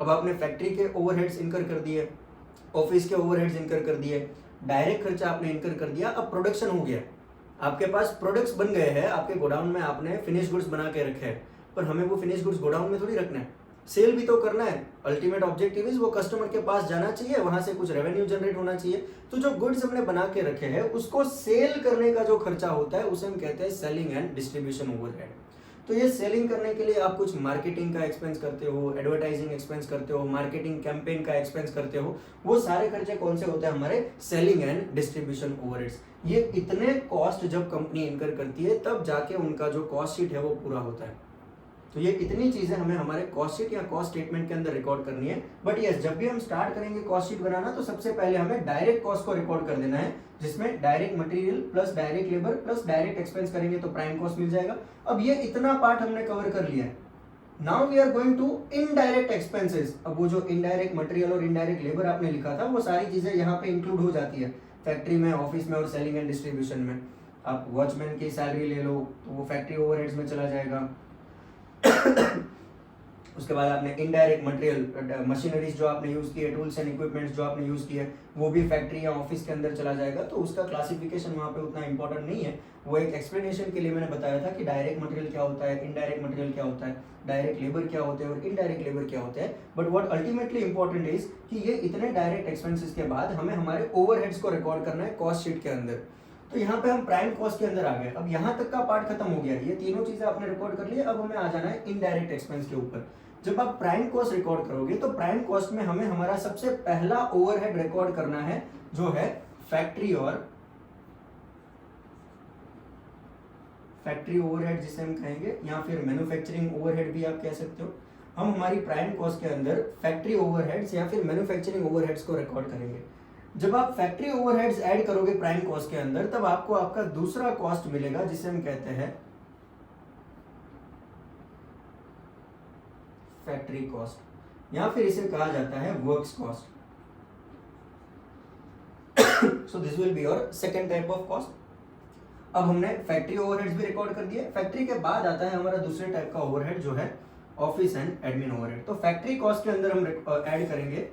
अब आपने फैक्ट्री के ओवरहेड्स इनकर कर दिए, ऑफिस के ओवरहेड्स इनकर कर दिए, डायरेक्ट खर्चा आपने इनकर कर दिया, अब प्रोडक्शन हो गया, आपके पास प्रोडक्ट्स बन गए हैं, आपके गोडाउन में आपने फिनिश गुड्स बना के रखे हैं, पर हमें वो फिनिश गुड्स गोडाउन में थोड़ी रखना है, सेल भी तो करना है। अल्टीमेट ऑब्जेक्टिव इज वो कस्टमर के पास जाना चाहिए, वहां से कुछ रेवेन्यू जनरेट होना चाहिए। तो जो गुड्स हमने बना के रखे हैं उसको सेल करने का जो खर्चा होता है उसे हम कहते हैं सेलिंग एंड डिस्ट्रीब्यूशन ओवरहेड। तो ये सेलिंग करने के लिए आप कुछ मार्केटिंग का एक्सपेंस करते हो, एडवर्टाइजिंग एक्सपेंस करते हो, मार्केटिंग कैंपेन का एक्सपेंस करते हो, वो सारे खर्चे कौन से होते हैं? हमारे सेलिंग एंड डिस्ट्रीब्यूशन ओवरहेड्स। ये इतने कॉस्ट जब कंपनी इनकर करती है तब जाके उनका जो कॉस्ट शीट है वो पूरा होता है। तो ये इतनी चीजें हमें हमारे कॉस्ट शीट या कॉस्ट स्टेटमेंट के अंदर रिकॉर्ड करनी है। बट यस, जब भी हम स्टार्ट करेंगे कॉस्ट शीट बनाना तो सबसे पहले हमें डायरेक्ट कॉस्ट को रिकॉर्ड कर देना है, जिसमें direct material plus direct labour plus direct expense करेंगे तो प्राइम कॉस्ट मिल जाएगा। अब ये इतना पार्ट हमने कवर कर लिया है। Now we are going to indirect expenses. अब वो जो इनडायरेक्ट मटेरियल और इनडायरेक्ट लेबर आपने लिखा था वो सारी चीजें यहाँ पे इंक्लूड हो जाती है फैक्ट्री में, ऑफिस में और सेलिंग एंड डिस्ट्रीब्यूशन में। आप वॉचमैन की सैलरी ले लो तो वो फैक्ट्री ओवरहेड्स में चला जाएगा। उसके बाद आपने इनडायरेक्ट मटेरियल, मशीनरीज जो आपने यूज की है, टूल्स एंड इक्विपमेंट्स जो आपने यूज किए वो भी फैक्ट्री या ऑफिस के अंदर चला जाएगा। तो उसका क्लासिफिकेशन वहाँ पे उतना इंपॉर्टेंट नहीं है, वो एक एक्सप्लेनेशन के लिए मैंने बताया था कि डायरेक्ट मटेरियल क्या होता है, इनडायरेक्ट मटेरियल क्या होता है, डायरेक्ट लेबर क्या होते हैं और इनडायरेक्ट लेबर क्या होते हैं। But what ultimately important is कि ये इतने डायरेक्ट एक्सपेंसेस के बाद हमें हमारे ओवरहेड्स को रिकॉर्ड करना है कॉस्ट शीट के अंदर। तो यहाँ पे हम प्राइम कॉस्ट के अंदर आ गए। अब यहाँ तक का पार्ट खत्म हो गया, ये तीनों चीजें आपने रिकॉर्ड कर ली। अब हमें आ जाना है इनडायरेक्ट एक्सपेंस के ऊपर। जब आप प्राइम कॉस्ट रिकॉर्ड करोगे तो प्राइम कॉस्ट में हमें हमारा सबसे पहला ओवरहेड रिकॉर्ड करना है जो है फैक्ट्री ओवरहेड, जिसे हम कहेंगे, या फिर मैन्युफैक्चरिंग ओवरहेड भी आप कह सकते हो। हम हमारी प्राइम कॉस्ट के अंदर फैक्ट्री ओवरहेड्स या फिर मैन्युफैक्चरिंग ओवरहेड्स को रिकॉर्ड करेंगे। जब आप फैक्ट्री ओवरहेड्स ऐड करोगे प्राइम कॉस्ट के अंदर तब आपको आपका दूसरा कॉस्ट मिलेगा जिसे हम कहते हैं फैक्ट्री कॉस्ट, या फिर इसे कहा जाता है works cost. So this will be your second type of cost. अब हमने फैक्ट्री ओवरहेड्स भी रिकॉर्ड कर दिए। फैक्ट्री के बाद आता है हमारा दूसरे टाइप का ओवरहेड जो है ऑफिस एंड एडमिन ओवरहेड। तो फैक्ट्री कॉस्ट के अंदर हम ऐड करेंगे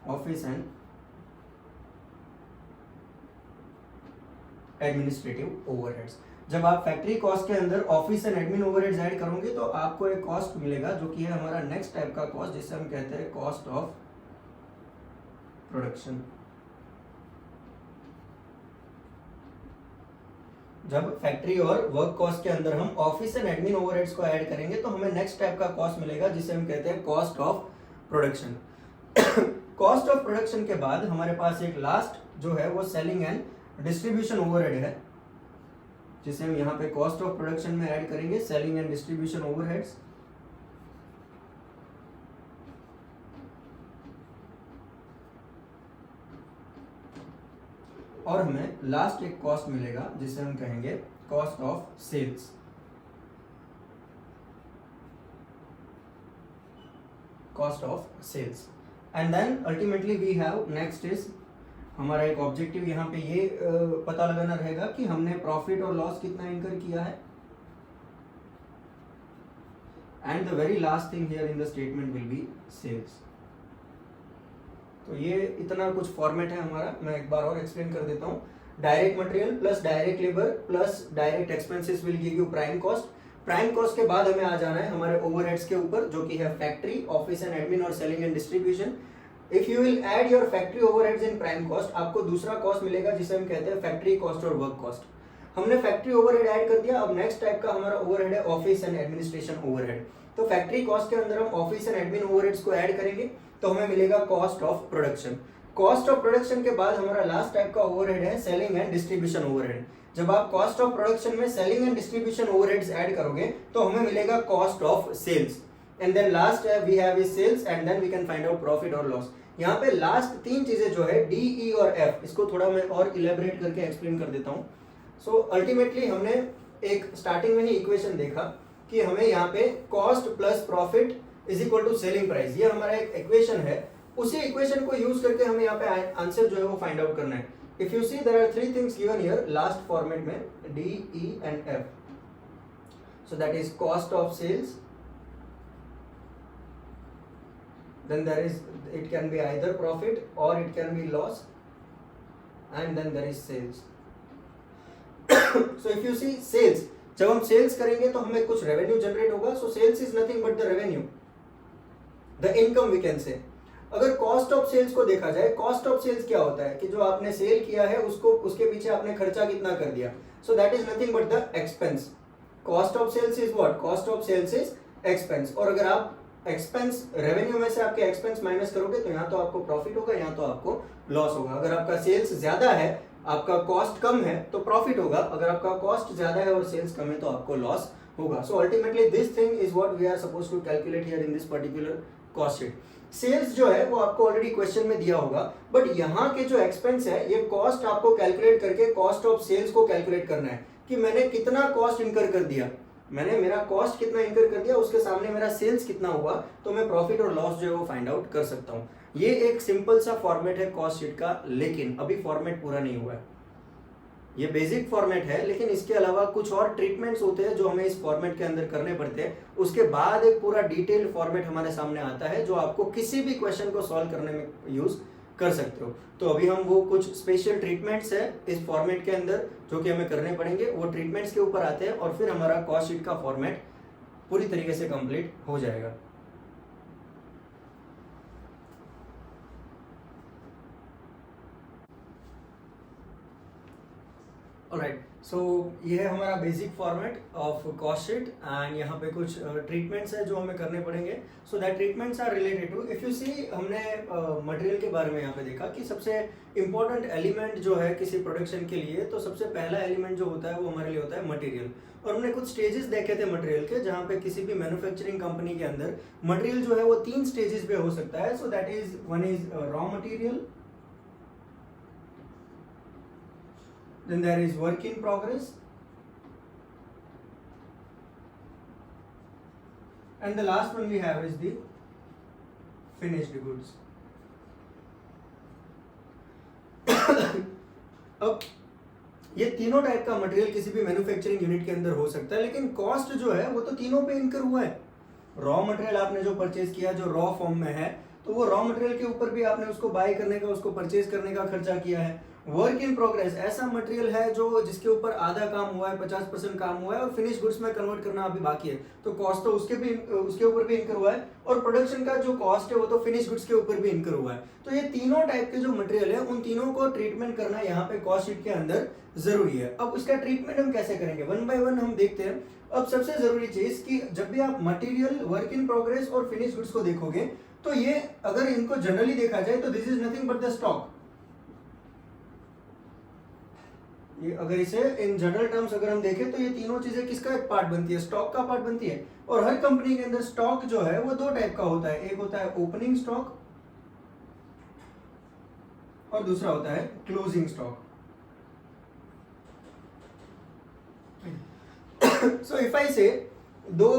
ऑफिस एंड एडमिनिस्ट्रेटिव ओवरहेड्स। जब आप फैक्ट्री कॉस्ट के अंदर office and admin overheads add करोगे तो आपको एक कॉस्ट मिलेगा जो कि है हमारा नेक्स्ट टाइप का कॉस्ट, जिसे हम कहते हैं कॉस्ट ऑफ प्रोडक्शन। जब फैक्ट्री और वर्क कॉस्ट के अंदर हम ऑफिस एंड एडमिन ओवरहेड्स को ऐड करेंगे तो हमें नेक्स्ट टाइप का कॉस्ट मिलेगा जिसे हम कहते हैं cost of production. Cost of production के बाद हमारे पास एक लास्ट जो है वो सेलिंग एंड डिस्ट्रीब्यूशन ओवरहेड है। जिसे हम यहाँ पे कॉस्ट ऑफ प्रोडक्शन में ऐड करेंगे सेलिंग एंड डिस्ट्रीब्यूशन ओवरहेड्स। और हमें लास्ट एक कॉस्ट मिलेगा जिसे हम कहेंगे cost of sales. Cost of sales and then ultimately we have next is, हमारा एक ऑब्जेक्टिव यहाँ पे ये पता लगाना रहेगा कि हमने प्रॉफिट और लॉस कितना इनकर किया है। And the very last thing here in the statement will be sales. तो ये इतना कुछ फॉर्मेट है हमारा, मैं एक बार और एक्सप्लेन कर देता हूँ। Direct material plus direct labour plus direct expenses will give you prime cost. Prime cost के बाद हमें आ जाना है हमारे ओवरहेड्स के ऊपर, जो कि है फैक्ट्री, ऑफिस एंड एडमिन और selling and distribution. If you will add your factory overheads in prime cost, आपको दूसरा कॉस्ट मिलेगा जिसे हम कहते हैं फैक्ट्री कॉस्ट और वर्क कॉस्ट। हमने फैक्ट्री ओवरहेड ऐड कर दिया। अब नेक्स्ट टाइप का हमारा ओवरहेड है ऑफिस एंड एडमिनिस्ट्रेशन ओवरहेड। तो फैक्ट्री कॉस्ट के अंदर हम ऑफिस एंड एडमिन ओवरहेड्स को ऐड करेंगे तो हमें मिलेगा cost of production. Cost of production के बाद हमारा लास्ट टाइप का ओवरहेड है सेलिंग एंड डिस्ट्रीब्यूशन ओवरहेड। जब आप कॉस्ट ऑफ प्रोडक्शन में selling and distribution overheads add करोगे तो हमें मिलेगा cost of sales. And then last we have is sales and then we can find out profit और लॉस। यहाँ पे लास्ट तीन चीजें जो है डी, ई और एफ, इसको थोड़ा मैं और इलेबोरेट करके एक्सप्लेन कर देता हूँ। सो अल्टीमेटली हमने एक स्टार्टिंग में ही इक्वेशन देखा कि हमें यहाँ पे cost plus profit is equal to selling price, ये हमारा एक इक्वेशन है। उसी इक्वेशन को यूज करके हमें यहाँ पे आंसर जो है वो फाइंड आउट करना है। If you see there are three things given here last format में, D, E and F. So that is cost of sales, then there is, it can be either profit or it can be loss, and then there is sales. So if you see sales, जब हम sales करेंगे तो हमें कुछ revenue generate होगा। So sales is nothing but the revenue, the income we can say. अगर cost of sales को देखा जाए, कॉस्ट ऑफ सेल्स क्या होता है कि जो आपने सेल किया है उसको, उसके पीछे आपने खर्चा कितना कर दिया। So that is nothing but the expense. Cost of sales is what? Cost of sales is expense. और अगर आप एक्सपेंस, रेवेन्यू में से आपके एक्सपेंस माइनस करोगे तो यहाँ तो आपको प्रॉफिट होगा, यहाँ तो आपको लॉस होगा। अगर आपका सेल्स ज्यादा है, आपका कॉस्ट कम है तो प्रॉफिट होगा। अगर आपका कॉस्ट ज्यादा है और सेल्स कम है तो आपको लॉस होगा। So ultimately this thing is what we are supposed to calculate here in this particular cost sheet. Sales जो है वो आपको ऑलरेडी क्वेश्चन में दिया होगा, बट यहाँ के जो एक्सपेंस है ये कॉस्ट आपको कैलकुलेट करके कॉस्ट ऑफ सेल्स को कैलकुलेट करना है कि मैंने कितना कॉस्ट इनकर कर दिया, मैंने मेरा कॉस्ट कितना इनकर कर दिया, उसके सामने मेरा सेल्स कितना हुआ, तो मैं प्रॉफिट और लॉस जो है वो फाइंड आउट कर सकता हूँ। ये एक सिंपल सा फॉर्मेट है कॉस्ट शीट का, लेकिन अभी फॉर्मेट पूरा नहीं हुआ है। ये बेसिक फॉर्मेट है, लेकिन इसके अलावा कुछ और ट्रीटमेंट्स होते हैं जो हमें इस फॉर्मेट के अंदर करने पड़ते हैं। उसके बाद एक पूरा डिटेल्ड फॉर्मेट हमारे सामने आता है जो आपको किसी भी क्वेश्चन को सॉल्व करने में यूज कर सकते हो। तो अभी हम वो कुछ स्पेशल ट्रीटमेंट्स है इस फॉर्मेट के अंदर जो कि हमें करने पड़ेंगे, वो ट्रीटमेंट्स के ऊपर आते हैं और फिर हमारा कॉस्ट शीट का फॉर्मेट पूरी तरीके से कंप्लीट हो जाएगा। ऑलराइट, सो ये है हमारा basic format of cost sheet and यहाँ पे कुछ ट्रीटमेंट्स है जो हमें करने पड़ेंगे। So that treatments are related to, if you see, हमने मटेरियल के बारे में यहाँ पे देखा कि सबसे इंपॉर्टेंट एलिमेंट जो है किसी प्रोडक्शन के लिए, तो सबसे पहला एलिमेंट जो होता है वो हमारे लिए होता है मटेरियल। और हमने कुछ स्टेजेस देखे थे मटेरियल के, जहाँ पे किसी भी मैन्युफैक्चरिंग कंपनी के अंदर मटेरियल जो है वो 3 स्टेजेस पे हो सकता है। So that is, one is raw material, then there is work in progress, and the last one we have is the finished goods. अब ये तीनों टाइप का मटेरियल किसी भी मैन्युफैक्चरिंग यूनिट के अंदर हो सकता है, लेकिन कॉस्ट जो है वो तो तीनों पे इनकर हुआ है। रॉ मटेरियल आपने जो परचेज किया, जो रॉ फॉर्म में है, तो वो रॉ मटेरियल के ऊपर भी आपने उसको बाय करने का, उसको परचेज करने का खर्चा किया है। वर्क इन प्रोग्रेस ऐसा मटेरियल है जो जिसके ऊपर आधा काम हुआ है, 50% काम हुआ है और फिनिश गुड्स में कन्वर्ट करना अभी बाकी है, तो कॉस्ट तो उसके ऊपर भी इनकर हुआ है। और प्रोडक्शन का जो कॉस्ट है वो तो फिनिश गुड्स के ऊपर भी इनकर हुआ है। तो ये तीनों टाइप के जो मटेरियल है उन तीनों को ट्रीटमेंट करना यहाँ पे कॉस्ट शीट के अंदर जरूरी है। अब उसका ट्रीटमेंट हम कैसे करेंगे, वन बाय वन हम देखते हैं। अब सबसे जरूरी चीज कि जब भी आप मटेरियल, वर्क इन प्रोग्रेस और फिनिश गुड्स को देखोगे तो ये अगर इनको जनरली देखा जाए तो this is nothing but the stock. ये अगर इसे इन जनरल टर्म्स अगर हम देखें तो ये तीनों चीजें किसका एक पार्ट बनती है, स्टॉक का पार्ट बनती है। और हर कंपनी के अंदर स्टॉक जो है वो दो टाइप का होता है, एक होता है ओपनिंग स्टॉक और दूसरा होता है closing stock. So if I से दो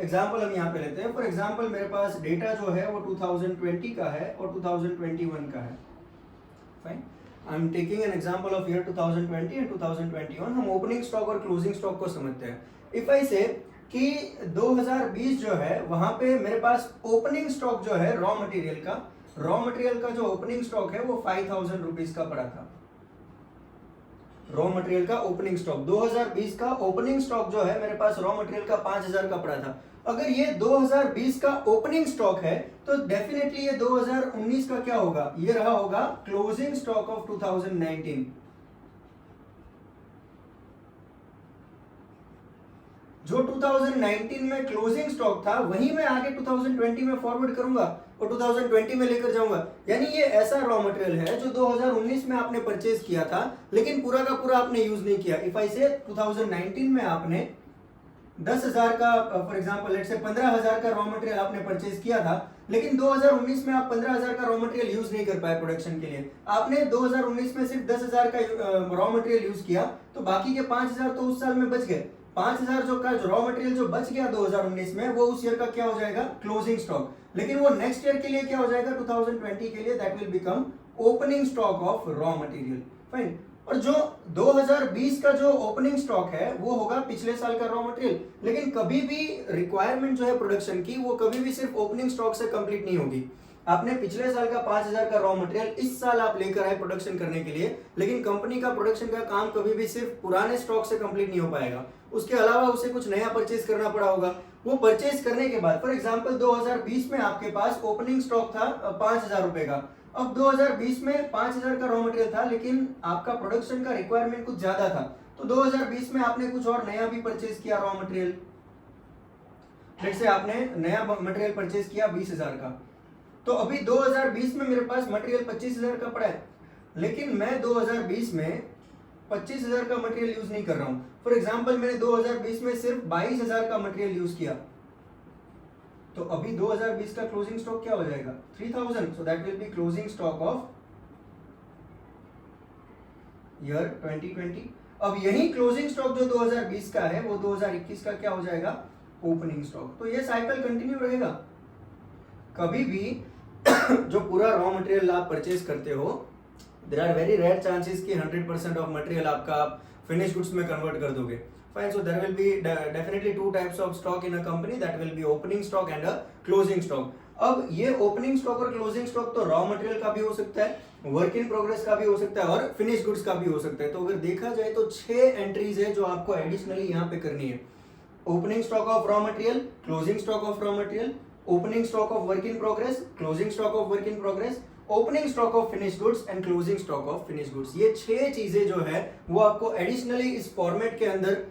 एग्जाम्पल हम यहाँ पे लेते हैं। फॉर एग्जाम्पल मेरे पास डेटा जो है वो 2020 का है और 2021 का है। Fine, I am taking an example of year 2020 and 2021। हम ओपनिंग स्टॉक और क्लोजिंग स्टॉक को समझते हैं। इफ आई से कि 2020 जो है वहां पे मेरे पास ओपनिंग स्टॉक जो है रॉ मटेरियल का जो ओपनिंग स्टॉक है वो 5000 रुपीज का पड़ा था। रॉ मटेरियल का ओपनिंग स्टॉक 2020 का ओपनिंग स्टॉक जो है मेरे पास रॉ मटेरियल का 5000 का पड़ा था। अगर ये 2020 का ओपनिंग स्टॉक है तो डेफिनेटली ये 2019 का क्या होगा, ये रहा होगा क्लोजिंग स्टॉक ऑफ 2019। जो 2019 में क्लोजिंग स्टॉक था वही मैं आगे 2020 में फॉरवर्ड करूंगा और 2020 में लेकर जाऊंगा। यानी ये ऐसा रॉ मटेरियल है जो 2019 में आपने परचेज किया था लेकिन पूरा का पूरा आपने यूज नहीं किया। इफ आई से 2019 में आपने 10,000 का फॉर एग्जांपल लेट्स से 15,000 का रॉ मटेरियल आपने परचेज किया था, लेकिन 2019 में आप 15,000 का रॉ मटेरियल यूज नहीं कर पाए प्रोडक्शन के लिए। आपने 2019 में सिर्फ 10,000 का रॉ मटेरियल यूज किया तो बाकी के 5,000 तो उस साल में बच गए। 5,000 जो का रॉ मटेरियल जो बच गया 2019 में वो उस ईयर का क्या हो जाएगा, क्लोजिंग स्टॉक। लेकिन वो नेक्स्ट ईयर के लिए क्या हो जाएगा, 2020 के लिए that will become opening stock of raw material. Fine, और जो 2020 का जो ओपनिंग स्टॉक है वो होगा पिछले साल का रॉ मटेरियल। लेकिन कभी भी रिक्वायरमेंट जो है प्रोडक्शन की वो कभी भी सिर्फ ओपनिंग स्टॉक से कंप्लीट नहीं होगी। आपने पिछले साल का 5,000 का रॉ मटेरियल इस साल आप लेकर आए प्रोडक्शन करने के लिए, लेकिन कंपनी का प्रोडक्शन का काम कभी भी सिर्फ पुराने स्टॉक से कंप्लीट नहीं हो पाएगा। उसके अलावा उसे कुछ नया परचेज करना पड़ा होगा। वो परचेज करने के बाद फॉर एग्जांपल 2020 में आपके पास ओपनिंग स्टॉक था 5,000 रुपए का। अब 2020 में 5,000 का रॉ मटेरियल था लेकिन आपका प्रोडक्शन का रिक्वायरमेंट कुछ ज्यादा था, तो 2020 में आपने कुछ और नया भी परचेज किया रॉ मटेरियल। जैसे आपने नया मटेरियल परचेज किया 20,000 का, तो अभी 2020 में मेरे पास मटेरियल 25,000 का पड़ा है, लेकिन मैं 2020 में 25,000 का मटेरियल यूज नहीं कर रहा हूं। फॉर एग्जांपल मैंने 2020 में सिर्फ 22,000 का मटेरियल यूज किया, तो अभी 2020 का क्लोजिंग स्टॉक क्या हो जाएगा, 3,000। So that will be closing stock of year 2020। अब यही क्लोजिंग स्टॉक जो 2020 का है वो 2021 का क्या हो जाएगा, ओपनिंग स्टॉक। तो ये साइकिल कंटिन्यू रहेगा। कभी भी जो पूरा रॉ मटेरियल आप परचेज करते हो, there are very rare chances कि 100% ऑफ मटेरियल आपका आप फिनिश गुड्स में कन्वर्ट कर दोगे। Fine, so there will be definitely two types of stock in a company, that will be opening stock and a closing stock. अब ये opening stock और closing stock तो raw material का भी हो सकता है, वर्क इन प्रोग्रेस का भी हो सकता है और फिनिश गुड्स का भी हो सकता है। तो अगर देखा जाए तो 6 एंट्रीज है जो आपको एडिशनली यहाँ पे करनी है। Opening stock of raw material, closing stock of raw material, opening stock of work in progress, closing stock of work in progress, opening stock of finish goods and closing stock of finish goods. ये 6 चीजें जो है वो आपको additionally इस format के अंदर